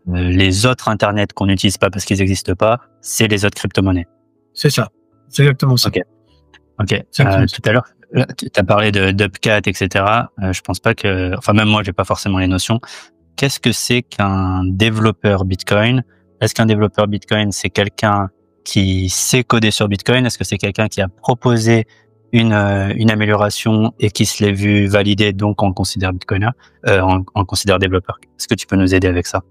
Speaker 2: les autres Internet qu'on n'utilise pas parce qu'ils n'existent pas, c'est les autres crypto-monnaies.
Speaker 1: C'est ça. C'est exactement ça.
Speaker 2: Ok. Tout à l'heure, tu as parlé d'Upcat, etc. Je pense pas que, enfin, même moi, j'ai pas forcément les notions. Qu'est-ce que c'est qu'un développeur Bitcoin? Est-ce qu'un développeur Bitcoin, c'est quelqu'un qui sait coder sur Bitcoin? Est-ce que c'est quelqu'un qui a proposé une amélioration et qui se l'est vu valider, donc on considère Bitcoiner, on considère développeur? Est-ce que tu peux nous aider avec ça?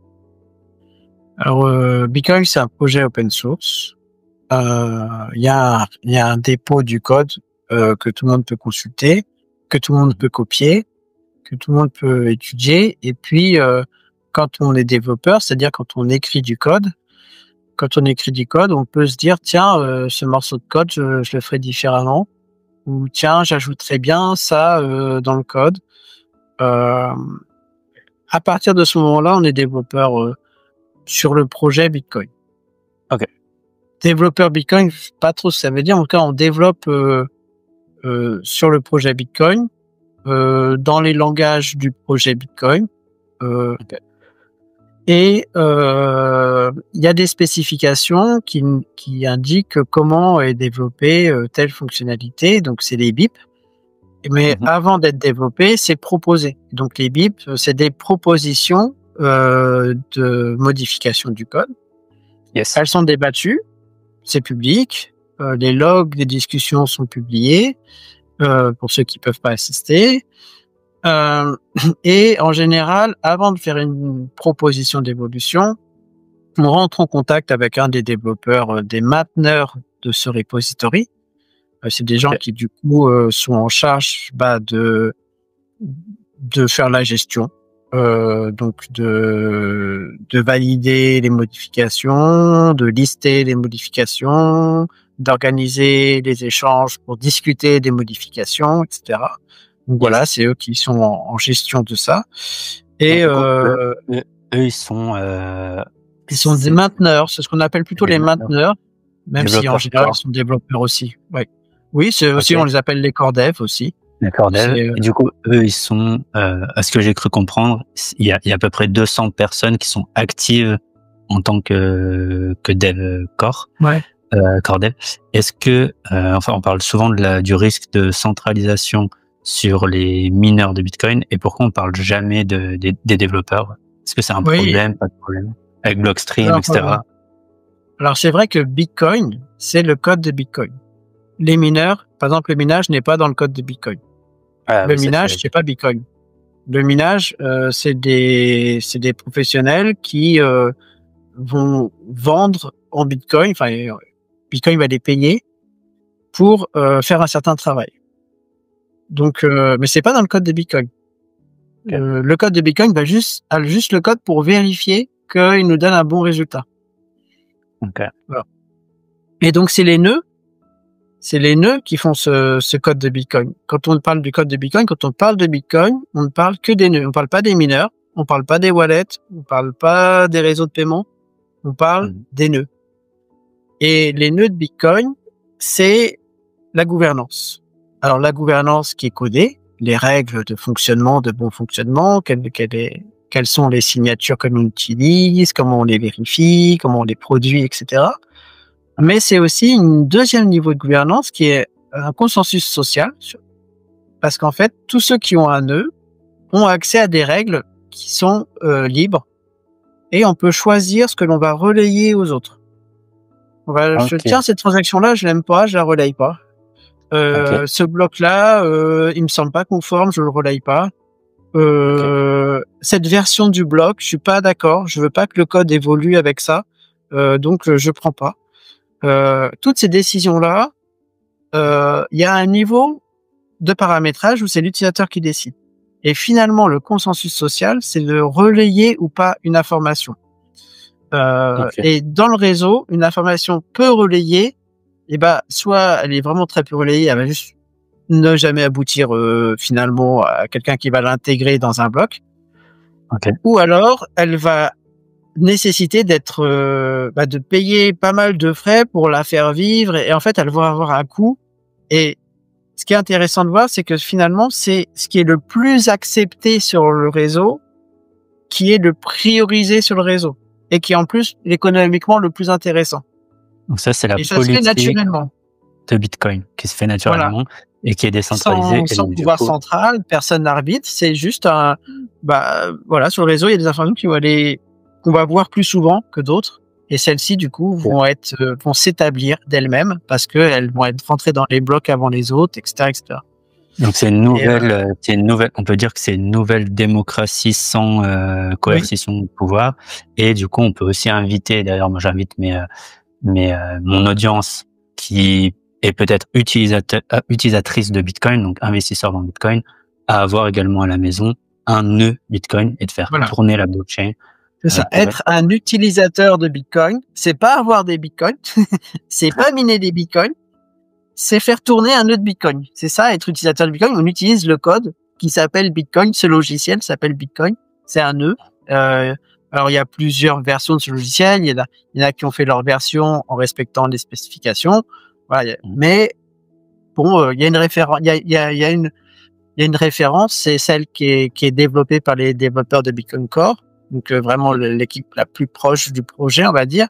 Speaker 1: Alors, Bitcoin, c'est un projet open source. Il y a un dépôt du code que tout le monde peut consulter, que tout le monde peut copier, que tout le monde peut étudier. Et puis, quand on est développeur, c'est-à-dire quand on écrit du code, on peut se dire, tiens, ce morceau de code, je le ferai différemment. Ou tiens, j'ajouterai bien ça dans le code. À partir de ce moment-là, on est développeur sur le projet Bitcoin.
Speaker 2: Ok.
Speaker 1: Développeur Bitcoin, je sais pas trop ce que ça veut dire. En tout cas, on développe sur le projet Bitcoin, dans les langages du projet Bitcoin. Et il y a des spécifications qui indiquent comment est développée telle fonctionnalité. Donc, c'est les BIP. Mais avant d'être développé, c'est proposé. Donc, les BIP, c'est des propositions de modification du code.
Speaker 2: Yes.
Speaker 1: Elles sont débattues. C'est public. Les logs des discussions sont publiés pour ceux qui peuvent pas assister. Et en général, avant de faire une proposition d'évolution, on rentre en contact avec un des développeurs, des mainteneurs de ce repository. C'est des gens qui du coup sont en charge de faire la gestion, donc de valider les modifications, de lister les modifications, d'organiser les échanges pour discuter des modifications, etc. Donc voilà, c'est eux qui sont en gestion de ça. Et
Speaker 2: eux, ils sont
Speaker 1: des mainteneurs, c'est ce qu'on appelle plutôt les mainteneurs, même si en général ils sont développeurs aussi. Oui, c'est aussi, on les appelle les core devs aussi.
Speaker 2: Les core devs. Et du coup, eux, ils sont, à ce que j'ai cru comprendre, il y a à peu près 200 personnes qui sont actives en tant que dev core. Core dev. Est-ce que, enfin, on parle souvent du risque de centralisation sur les mineurs de Bitcoin, et pourquoi on parle jamais des développeurs? Est-ce que c'est un problème, pas de problème? Avec Blockstream, etc.
Speaker 1: Alors, c'est vrai que Bitcoin, c'est le code de Bitcoin. Les mineurs, par exemple, le minage n'est pas dans le code de Bitcoin. Le minage, c'est pas Bitcoin. Le minage, c'est des professionnels qui vont vendre en Bitcoin. Enfin, Bitcoin va les payer pour faire un certain travail. Donc, mais c'est pas dans le code de Bitcoin. Le code de Bitcoin a juste le code pour vérifier qu'il nous donne un bon résultat. Voilà. Et donc, c'est les nœuds qui font ce code de Bitcoin. Quand on parle du code de Bitcoin, quand on parle de Bitcoin, on ne parle que des nœuds. On parle pas des mineurs, on parle pas des wallets, on parle pas des réseaux de paiement, on parle des nœuds. Et les nœuds de Bitcoin, c'est la gouvernance. Alors, la gouvernance qui est codée, les règles de fonctionnement, de bon fonctionnement, quelles sont les signatures que l'on utilise, comment on les vérifie, comment on les produit, etc. Mais c'est aussi un deuxième niveau de gouvernance qui est un consensus social, parce qu'en fait, tous ceux qui ont un nœud ont accès à des règles qui sont libres, et on peut choisir ce que l'on va relayer aux autres. Tiens, cette transaction-là, je l'aime pas, je la relaye pas. Ce bloc-là, il me semble pas conforme, je le relaye pas. Cette version du bloc, je suis pas d'accord, je veux pas que le code évolue avec ça, donc je prends pas. toutes ces décisions-là, il y a un niveau de paramétrage où c'est l'utilisateur qui décide. Et finalement, le consensus social, c'est de relayer ou pas une information. Et dans le réseau, une information peu relayée, et soit elle est vraiment très peu relayée, elle va juste ne jamais aboutir finalement à quelqu'un qui va l'intégrer dans un bloc. Ou alors, elle va nécessiter d'être, de payer pas mal de frais pour la faire vivre, et en fait, elle va avoir un coût. Et ce qui est intéressant de voir, c'est que finalement, c'est ce qui est le plus accepté sur le réseau, qui est le priorisé sur le réseau, et qui est en plus économiquement le plus intéressant.
Speaker 2: Donc ça, c'est la
Speaker 1: politique se fait naturellement
Speaker 2: de Bitcoin, qui se fait naturellement, voilà, et qui est décentralisée.
Speaker 1: Sans pouvoir central, personne n'arbitre, c'est juste sur le réseau, il y a des informations qu'on va voir plus souvent que d'autres. Et celles-ci, du coup, vont s'établir d'elles-mêmes parce qu'elles vont être rentrées dans les blocs avant les autres, etc., etc.
Speaker 2: Donc c'est une nouvelle, on peut dire que c'est une nouvelle démocratie sans coercition de pouvoir. Et du coup, on peut aussi inviter, d'ailleurs, moi j'invite mon audience qui est peut-être utilisatrice de Bitcoin, donc investisseur dans Bitcoin, à avoir également à la maison un nœud Bitcoin et de faire tourner la blockchain.
Speaker 1: C'est ça. Être un utilisateur de Bitcoin, c'est pas avoir des Bitcoins, c'est pas miner des Bitcoins, c'est faire tourner un nœud de Bitcoin. C'est ça, être utilisateur de Bitcoin. On utilise le code qui s'appelle Bitcoin. Ce logiciel s'appelle Bitcoin. C'est un nœud. Alors, il y a plusieurs versions de ce logiciel. Il y en a qui ont fait leur version en respectant les spécifications. Voilà. Mais bon, il y a une référence. Il y a une référence. C'est celle qui est développée par les développeurs de Bitcoin Core. Donc vraiment l'équipe la plus proche du projet, on va dire,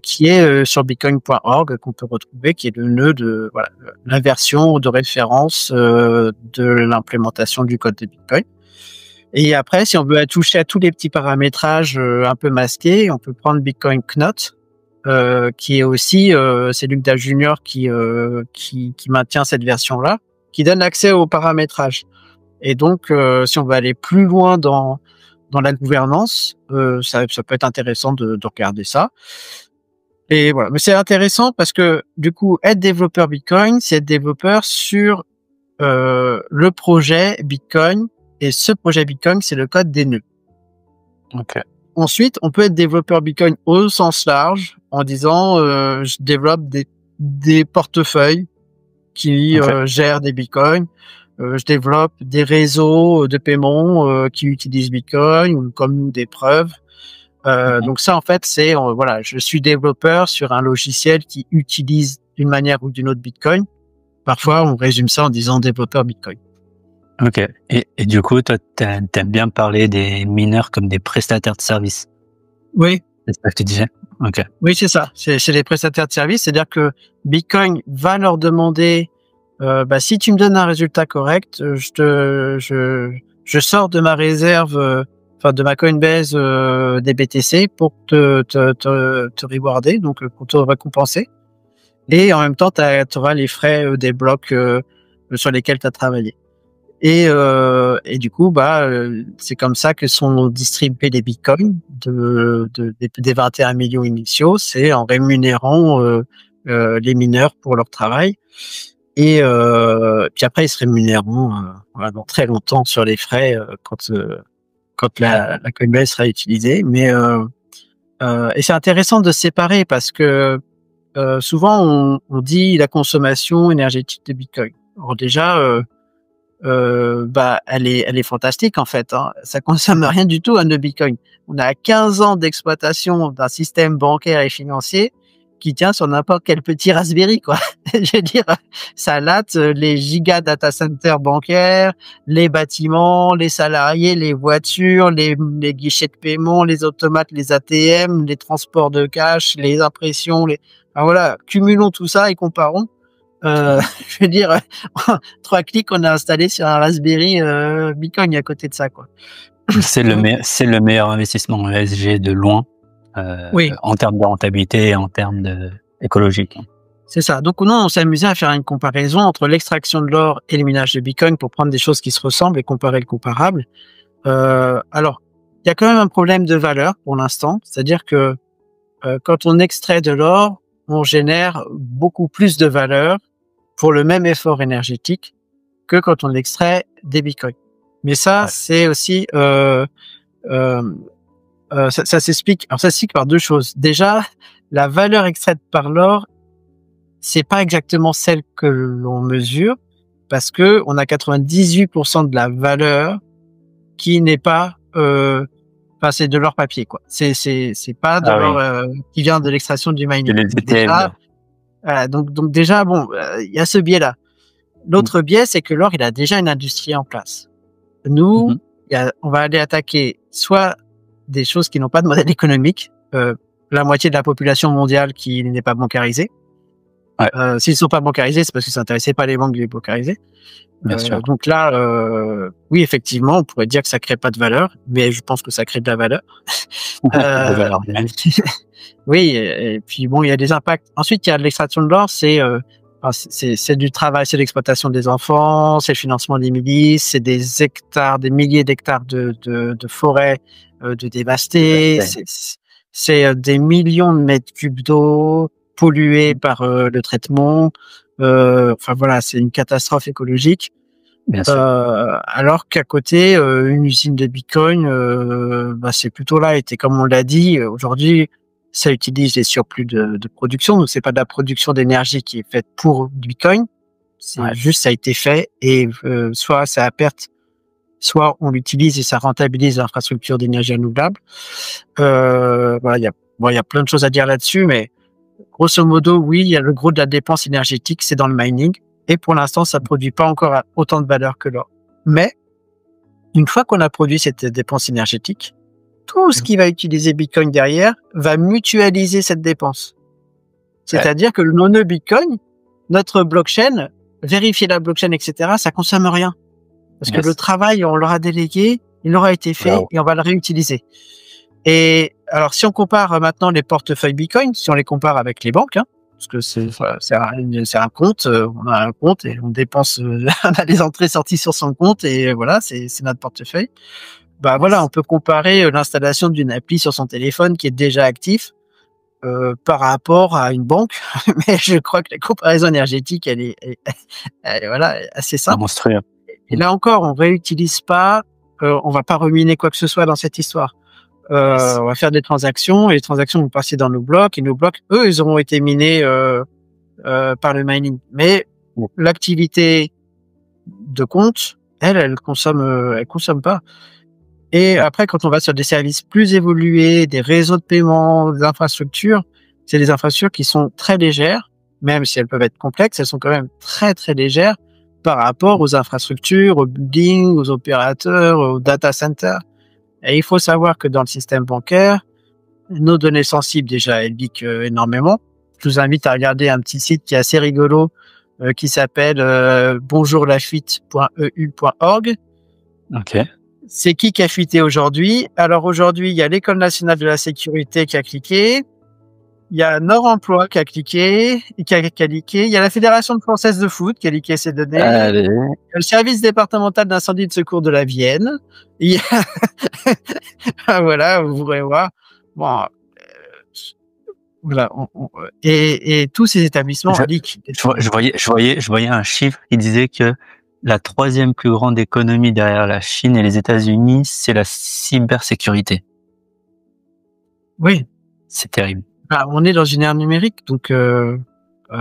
Speaker 1: qui est sur bitcoin.org, qu'on peut retrouver, qui est le nœud de la version de référence de l'implémentation du code de Bitcoin. Et après, si on veut toucher à tous les petits paramétrages un peu masqués, on peut prendre Bitcoin Knot, qui est aussi c'est Lucas Junior qui maintient cette version-là, qui donne accès au paramétrage. Et donc, si on veut aller plus loin dans la gouvernance, ça peut être intéressant de regarder ça. Et voilà, mais c'est intéressant parce que du coup, être développeur Bitcoin, c'est être développeur sur le projet Bitcoin, et ce projet Bitcoin, c'est le code des nœuds. Ensuite, on peut être développeur Bitcoin au sens large en disant je développe des portefeuilles qui gèrent des Bitcoins. Je développe des réseaux de paiement qui utilisent Bitcoin, ou comme nous des preuves. Donc ça, en fait, c'est je suis développeur sur un logiciel qui utilise d'une manière ou d'une autre Bitcoin. Parfois, on résume ça en disant développeur Bitcoin.
Speaker 2: Ok. Et du coup, toi, t'aimes bien parler des mineurs comme des prestataires de services.
Speaker 1: Oui.
Speaker 2: C'est ça que tu disais. Ok.
Speaker 1: Oui, c'est ça. C'est des prestataires de services. C'est-à-dire que Bitcoin va leur demander si tu me donnes un résultat correct, je sors de ma réserve, de ma Coinbase des BTC pour te rewarder, donc pour te récompenser. Et en même temps, tu auras les frais des blocs sur lesquels tu as travaillé. Et du coup, c'est comme ça que sont distribués les bitcoins des 21 millions initiaux. C'est en rémunérant les mineurs pour leur travail. Et puis après, ils se rémunéreront dans très longtemps sur les frais quand la Coinbase sera utilisée. Mais et c'est intéressant de séparer parce que souvent on dit la consommation énergétique de Bitcoin. Alors déjà, elle est fantastique en fait. Ça consomme rien du tout de Bitcoin. On a 15 ans d'exploitation d'un système bancaire et financier qui tient sur n'importe quel petit Raspberry, quoi. Je veux dire, ça latte les giga data centers bancaires, les bâtiments, les salariés, les voitures, les guichets de paiement, les automates, les ATM, les transports de cash, les impressions, cumulons tout ça et comparons. Je veux dire, 3 clics, on a installé sur un Raspberry Bitcoin à côté de ça, quoi.
Speaker 2: C'est le meilleur investissement ESG de loin. Oui. En termes de rentabilité et en termes écologique.
Speaker 1: C'est ça. Donc, nous, on s'est amusé à faire une comparaison entre l'extraction de l'or et le minage de Bitcoin pour prendre des choses qui se ressemblent et comparer le comparable. Alors, il y a quand même un problème de valeur pour l'instant. C'est-à-dire que quand on extrait de l'or, on génère beaucoup plus de valeur pour le même effort énergétique que quand on extrait des bitcoins. Mais ça, c'est aussi ça s'explique. Alors ça s'explique par deux choses. Déjà, la valeur extraite par l'or, c'est pas exactement celle que l'on mesure parce que on a 98% de la valeur qui n'est pas, enfin c'est de l'or papier quoi. C'est pas de l'or qui vient de l'extraction du mining. Déjà, donc déjà bon, il y a ce biais-là. L'autre biais, c'est que l'or il a déjà une industrie en place. Nous, on va aller attaquer soit des choses qui n'ont pas de modèle économique, la moitié de la population mondiale qui n'est pas bancarisée. S'ils sont pas bancarisés, c'est parce qu'ils s'intéressaient pas les banques de les bancariser. Donc là, oui, effectivement, on pourrait dire que ça crée pas de valeur, mais je pense que ça crée de la valeur. Oui, et puis bon, il y a des impacts. Ensuite, il y a l'extraction de l'or, c'est du travail, c'est l'exploitation des enfants, c'est le financement des milices, c'est des hectares, des milliers d'hectares de forêts de dévastés, c'est des millions de mètres cubes d'eau pollués par le traitement. Enfin voilà, c'est une catastrophe écologique.
Speaker 2: Bien sûr.
Speaker 1: Alors qu'à côté, une usine de Bitcoin, c'est plutôt light. Et comme on l'a dit, aujourd'hui, ça utilise les surplus de production. Donc c'est pas de la production d'énergie qui est faite pour Bitcoin. C'est juste ça a été fait et soit c'est à perte, soit on l'utilise et ça rentabilise l'infrastructure d'énergie renouvelable. Voilà, il y a plein de choses à dire là-dessus, mais grosso modo, oui, il y a le gros de la dépense énergétique, c'est dans le mining. Et pour l'instant, ça produit pas encore autant de valeur que l'or. Mais une fois qu'on a produit cette dépense énergétique, tout ce qui va utiliser Bitcoin derrière va mutualiser cette dépense. C'est-à-dire que nos nœuds Bitcoin, notre blockchain, vérifier la blockchain, etc., ça consomme rien. Parce que le travail, on l'aura délégué, il aura été fait et on va le réutiliser. Et alors, si on compare maintenant les portefeuilles Bitcoin, si on les compare avec les banques, parce que c'est un compte, on a un compte et on dépense, on a les entrées-sorties sur son compte et voilà, c'est notre portefeuille. Voilà, on peut comparer l'installation d'une appli sur son téléphone qui est déjà actif par rapport à une banque, mais je crois que la comparaison énergétique, elle est voilà, assez simple.
Speaker 2: Monstrueux.
Speaker 1: Et là encore, on réutilise pas, on va pas reminer quoi que ce soit dans cette histoire. On va faire des transactions et les transactions vont passer dans nos blocs et nos blocs, eux, ils auront été minés par le mining. Mais l'activité de compte, elle consomme pas. Et après, quand on va sur des services plus évolués, des réseaux de paiement, des infrastructures, c'est des infrastructures qui sont très légères, même si elles peuvent être complexes, elles sont quand même très très légères par rapport aux infrastructures, aux buildings, aux opérateurs, aux data centers. Et il faut savoir que dans le système bancaire, nos données sensibles, déjà, elles leak énormément. Je vous invite à regarder un petit site qui est assez rigolo, qui s'appelle bonjourlafuite.eu.org.
Speaker 2: Ok.
Speaker 1: C'est qui a fuité aujourd'hui? Alors aujourd'hui, il y a l'École nationale de la sécurité qui a cliqué. Il y a Nord Emploi qui a cliqué, qui a leaké. Il y a la Fédération française de foot qui a leaké ses données.
Speaker 2: Allez.
Speaker 1: Il y a le service départemental d'incendie et de secours de la Vienne. Il y a... voilà, vous pourrez voir. Bon, voilà. Et tous ces établissements leak.
Speaker 2: Je voyais un chiffre qui disait que la troisième plus grande économie derrière la Chine et les États-Unis, c'est la cybersécurité.
Speaker 1: Oui.
Speaker 2: C'est terrible.
Speaker 1: On est dans une ère numérique, donc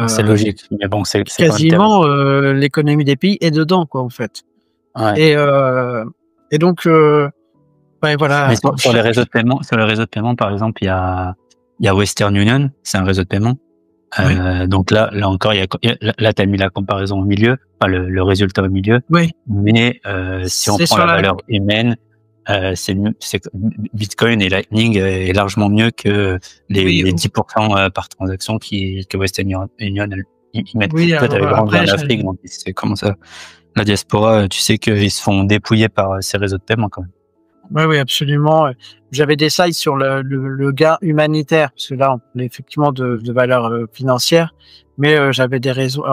Speaker 2: c'est logique. Mais bon, c'est
Speaker 1: quasiment l'économie des pays est dedans, quoi, en fait.
Speaker 2: Ouais.
Speaker 1: Et donc, voilà.
Speaker 2: Mais sur les réseaux de paiement, par exemple, il y a Western Union, c'est un réseau de paiement.
Speaker 1: Oui.
Speaker 2: Donc là encore, là, t'as mis la comparaison au milieu, pas le résultat au milieu.
Speaker 1: Oui.
Speaker 2: Mais si on prend la valeur humaine, c'est Bitcoin et Lightning est largement mieux que les 10% par transaction que Western Union ils mettent.
Speaker 1: Oui,
Speaker 2: toi, t'avais grandi en Afrique, donc c'est comment ça. La diaspora, tu sais qu'ils se font dépouiller par ces réseaux de paiement quand même.
Speaker 1: Oui, absolument. J'avais des slides sur le gain humanitaire, parce que là, on parle effectivement de valeur financière, mais j'avais des réseaux.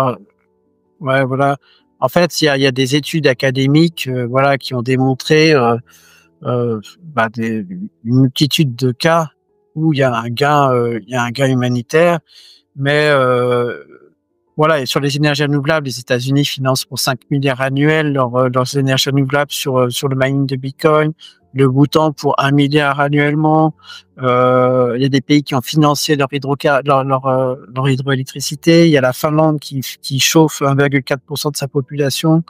Speaker 1: Ouais, voilà. En fait, il y a des études académiques, voilà, qui ont démontré une multitude de cas où il y a un gain humanitaire. Mais voilà, et sur les énergies renouvelables, les États-Unis financent pour 5 milliards annuels leurs énergies renouvelables sur le mining de Bitcoin. Le Bhoutan pour 1 milliard annuellement. Il y a des pays qui ont financé leur hydroélectricité. Il y a la Finlande qui chauffe 1,4% de sa population.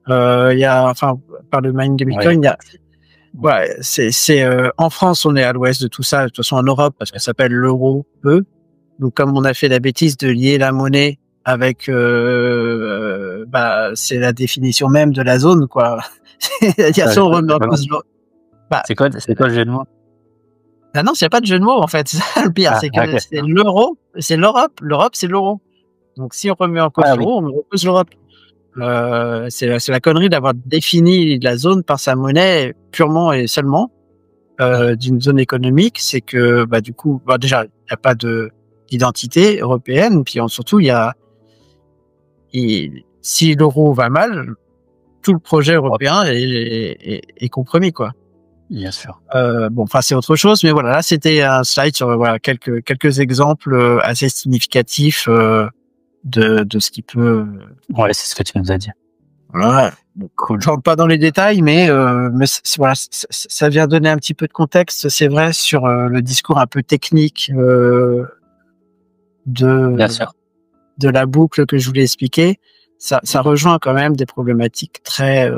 Speaker 1: Il y a, enfin, par le mining de Bitcoin, il y a, ouais, en France, on est à l'ouest de tout ça. De toute façon, en Europe, parce que ça s'appelle l'euro, eux. Donc, comme on a fait la bêtise de lier la monnaie avec, c'est la définition même de la zone, quoi. C'est-à-dire, si on remet en cause,
Speaker 2: c'est quoi le jeu de mots?
Speaker 1: Ah non, il n'y a pas de jeu de mots, en fait. C'est ça le pire. C'est que c'est l'euro, c'est l'Europe. L'Europe, c'est l'euro. Donc, si on remet en cause l'euro, on remet en cause l'Europe. C'est la connerie d'avoir défini la zone par sa monnaie purement et seulement d'une zone économique. C'est que, du coup, déjà, il n'y a pas d'identité européenne. Puis surtout, si l'euro va mal, tout le projet européen est compromis, quoi.
Speaker 2: Bien sûr.
Speaker 1: C'est autre chose, mais voilà, là, c'était un slide sur quelques exemples assez significatifs de ce qui peut.
Speaker 2: Ouais, c'est ce que tu nous as dit.
Speaker 1: Voilà. Cool. Je rentre pas dans les détails, mais voilà, ça vient donner un petit peu de contexte, c'est vrai, sur le discours un peu technique
Speaker 2: Bien sûr.
Speaker 1: de la boucle que je voulais expliquer. Ça rejoint quand même des problématiques très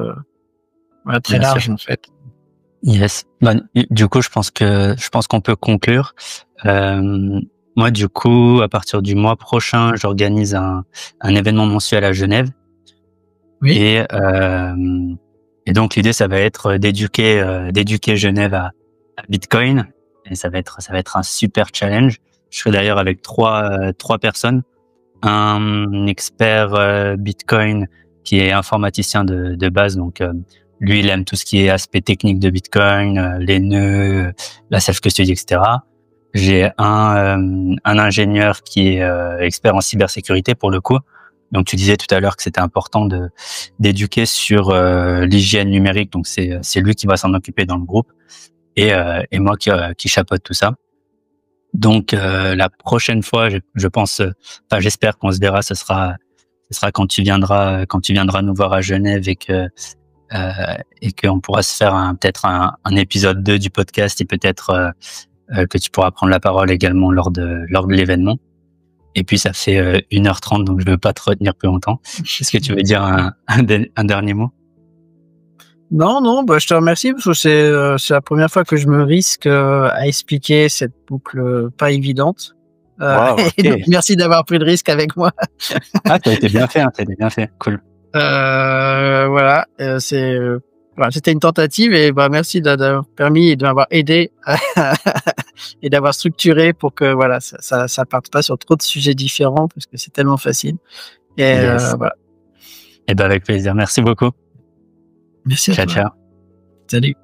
Speaker 1: larges, en fait.
Speaker 2: Yes. Du coup, je pense qu'on peut conclure. Moi, du coup, à partir du mois prochain, j'organise un événement mensuel à Genève.
Speaker 1: Oui.
Speaker 2: Et donc l'idée, ça va être d'éduquer Genève à Bitcoin. Et ça va être un super challenge. Je serai d'ailleurs avec trois personnes. Un expert Bitcoin qui est informaticien de base, donc lui, il aime tout ce qui est aspect technique de Bitcoin, les nœuds, la self-custody, etc. J'ai un ingénieur qui est expert en cybersécurité pour le coup. Donc, tu disais tout à l'heure que c'était important d'éduquer sur l'hygiène numérique. Donc, c'est lui qui va s'en occuper dans le groupe et moi qui chapeaute tout ça. Donc, la prochaine fois, je pense, j'espère qu'on se verra. Ce sera quand tu viendras nous voir à Genève et qu'on pourra se faire peut-être un épisode 2 du podcast et peut-être que tu pourras prendre la parole également lors de l'événement. Et puis ça fait 1h30, donc je ne veux pas te retenir plus longtemps. Est-ce que tu veux dire un dernier mot?
Speaker 1: Non, je te remercie parce que c'est la première fois que je me risque à expliquer cette boucle pas évidente.
Speaker 2: Wow, okay.
Speaker 1: Et donc, merci d'avoir pris le risque avec moi.
Speaker 2: Ah, t'as été bien fait, cool.
Speaker 1: Voilà, c'était une tentative et merci d'avoir permis et de m'avoir aidé et d'avoir structuré pour que ça parte pas sur trop de sujets différents parce que c'est tellement facile. Et
Speaker 2: yes.
Speaker 1: voilà.
Speaker 2: Et avec plaisir. Merci beaucoup.
Speaker 1: Merci à toi.
Speaker 2: Ciao.
Speaker 1: Salut.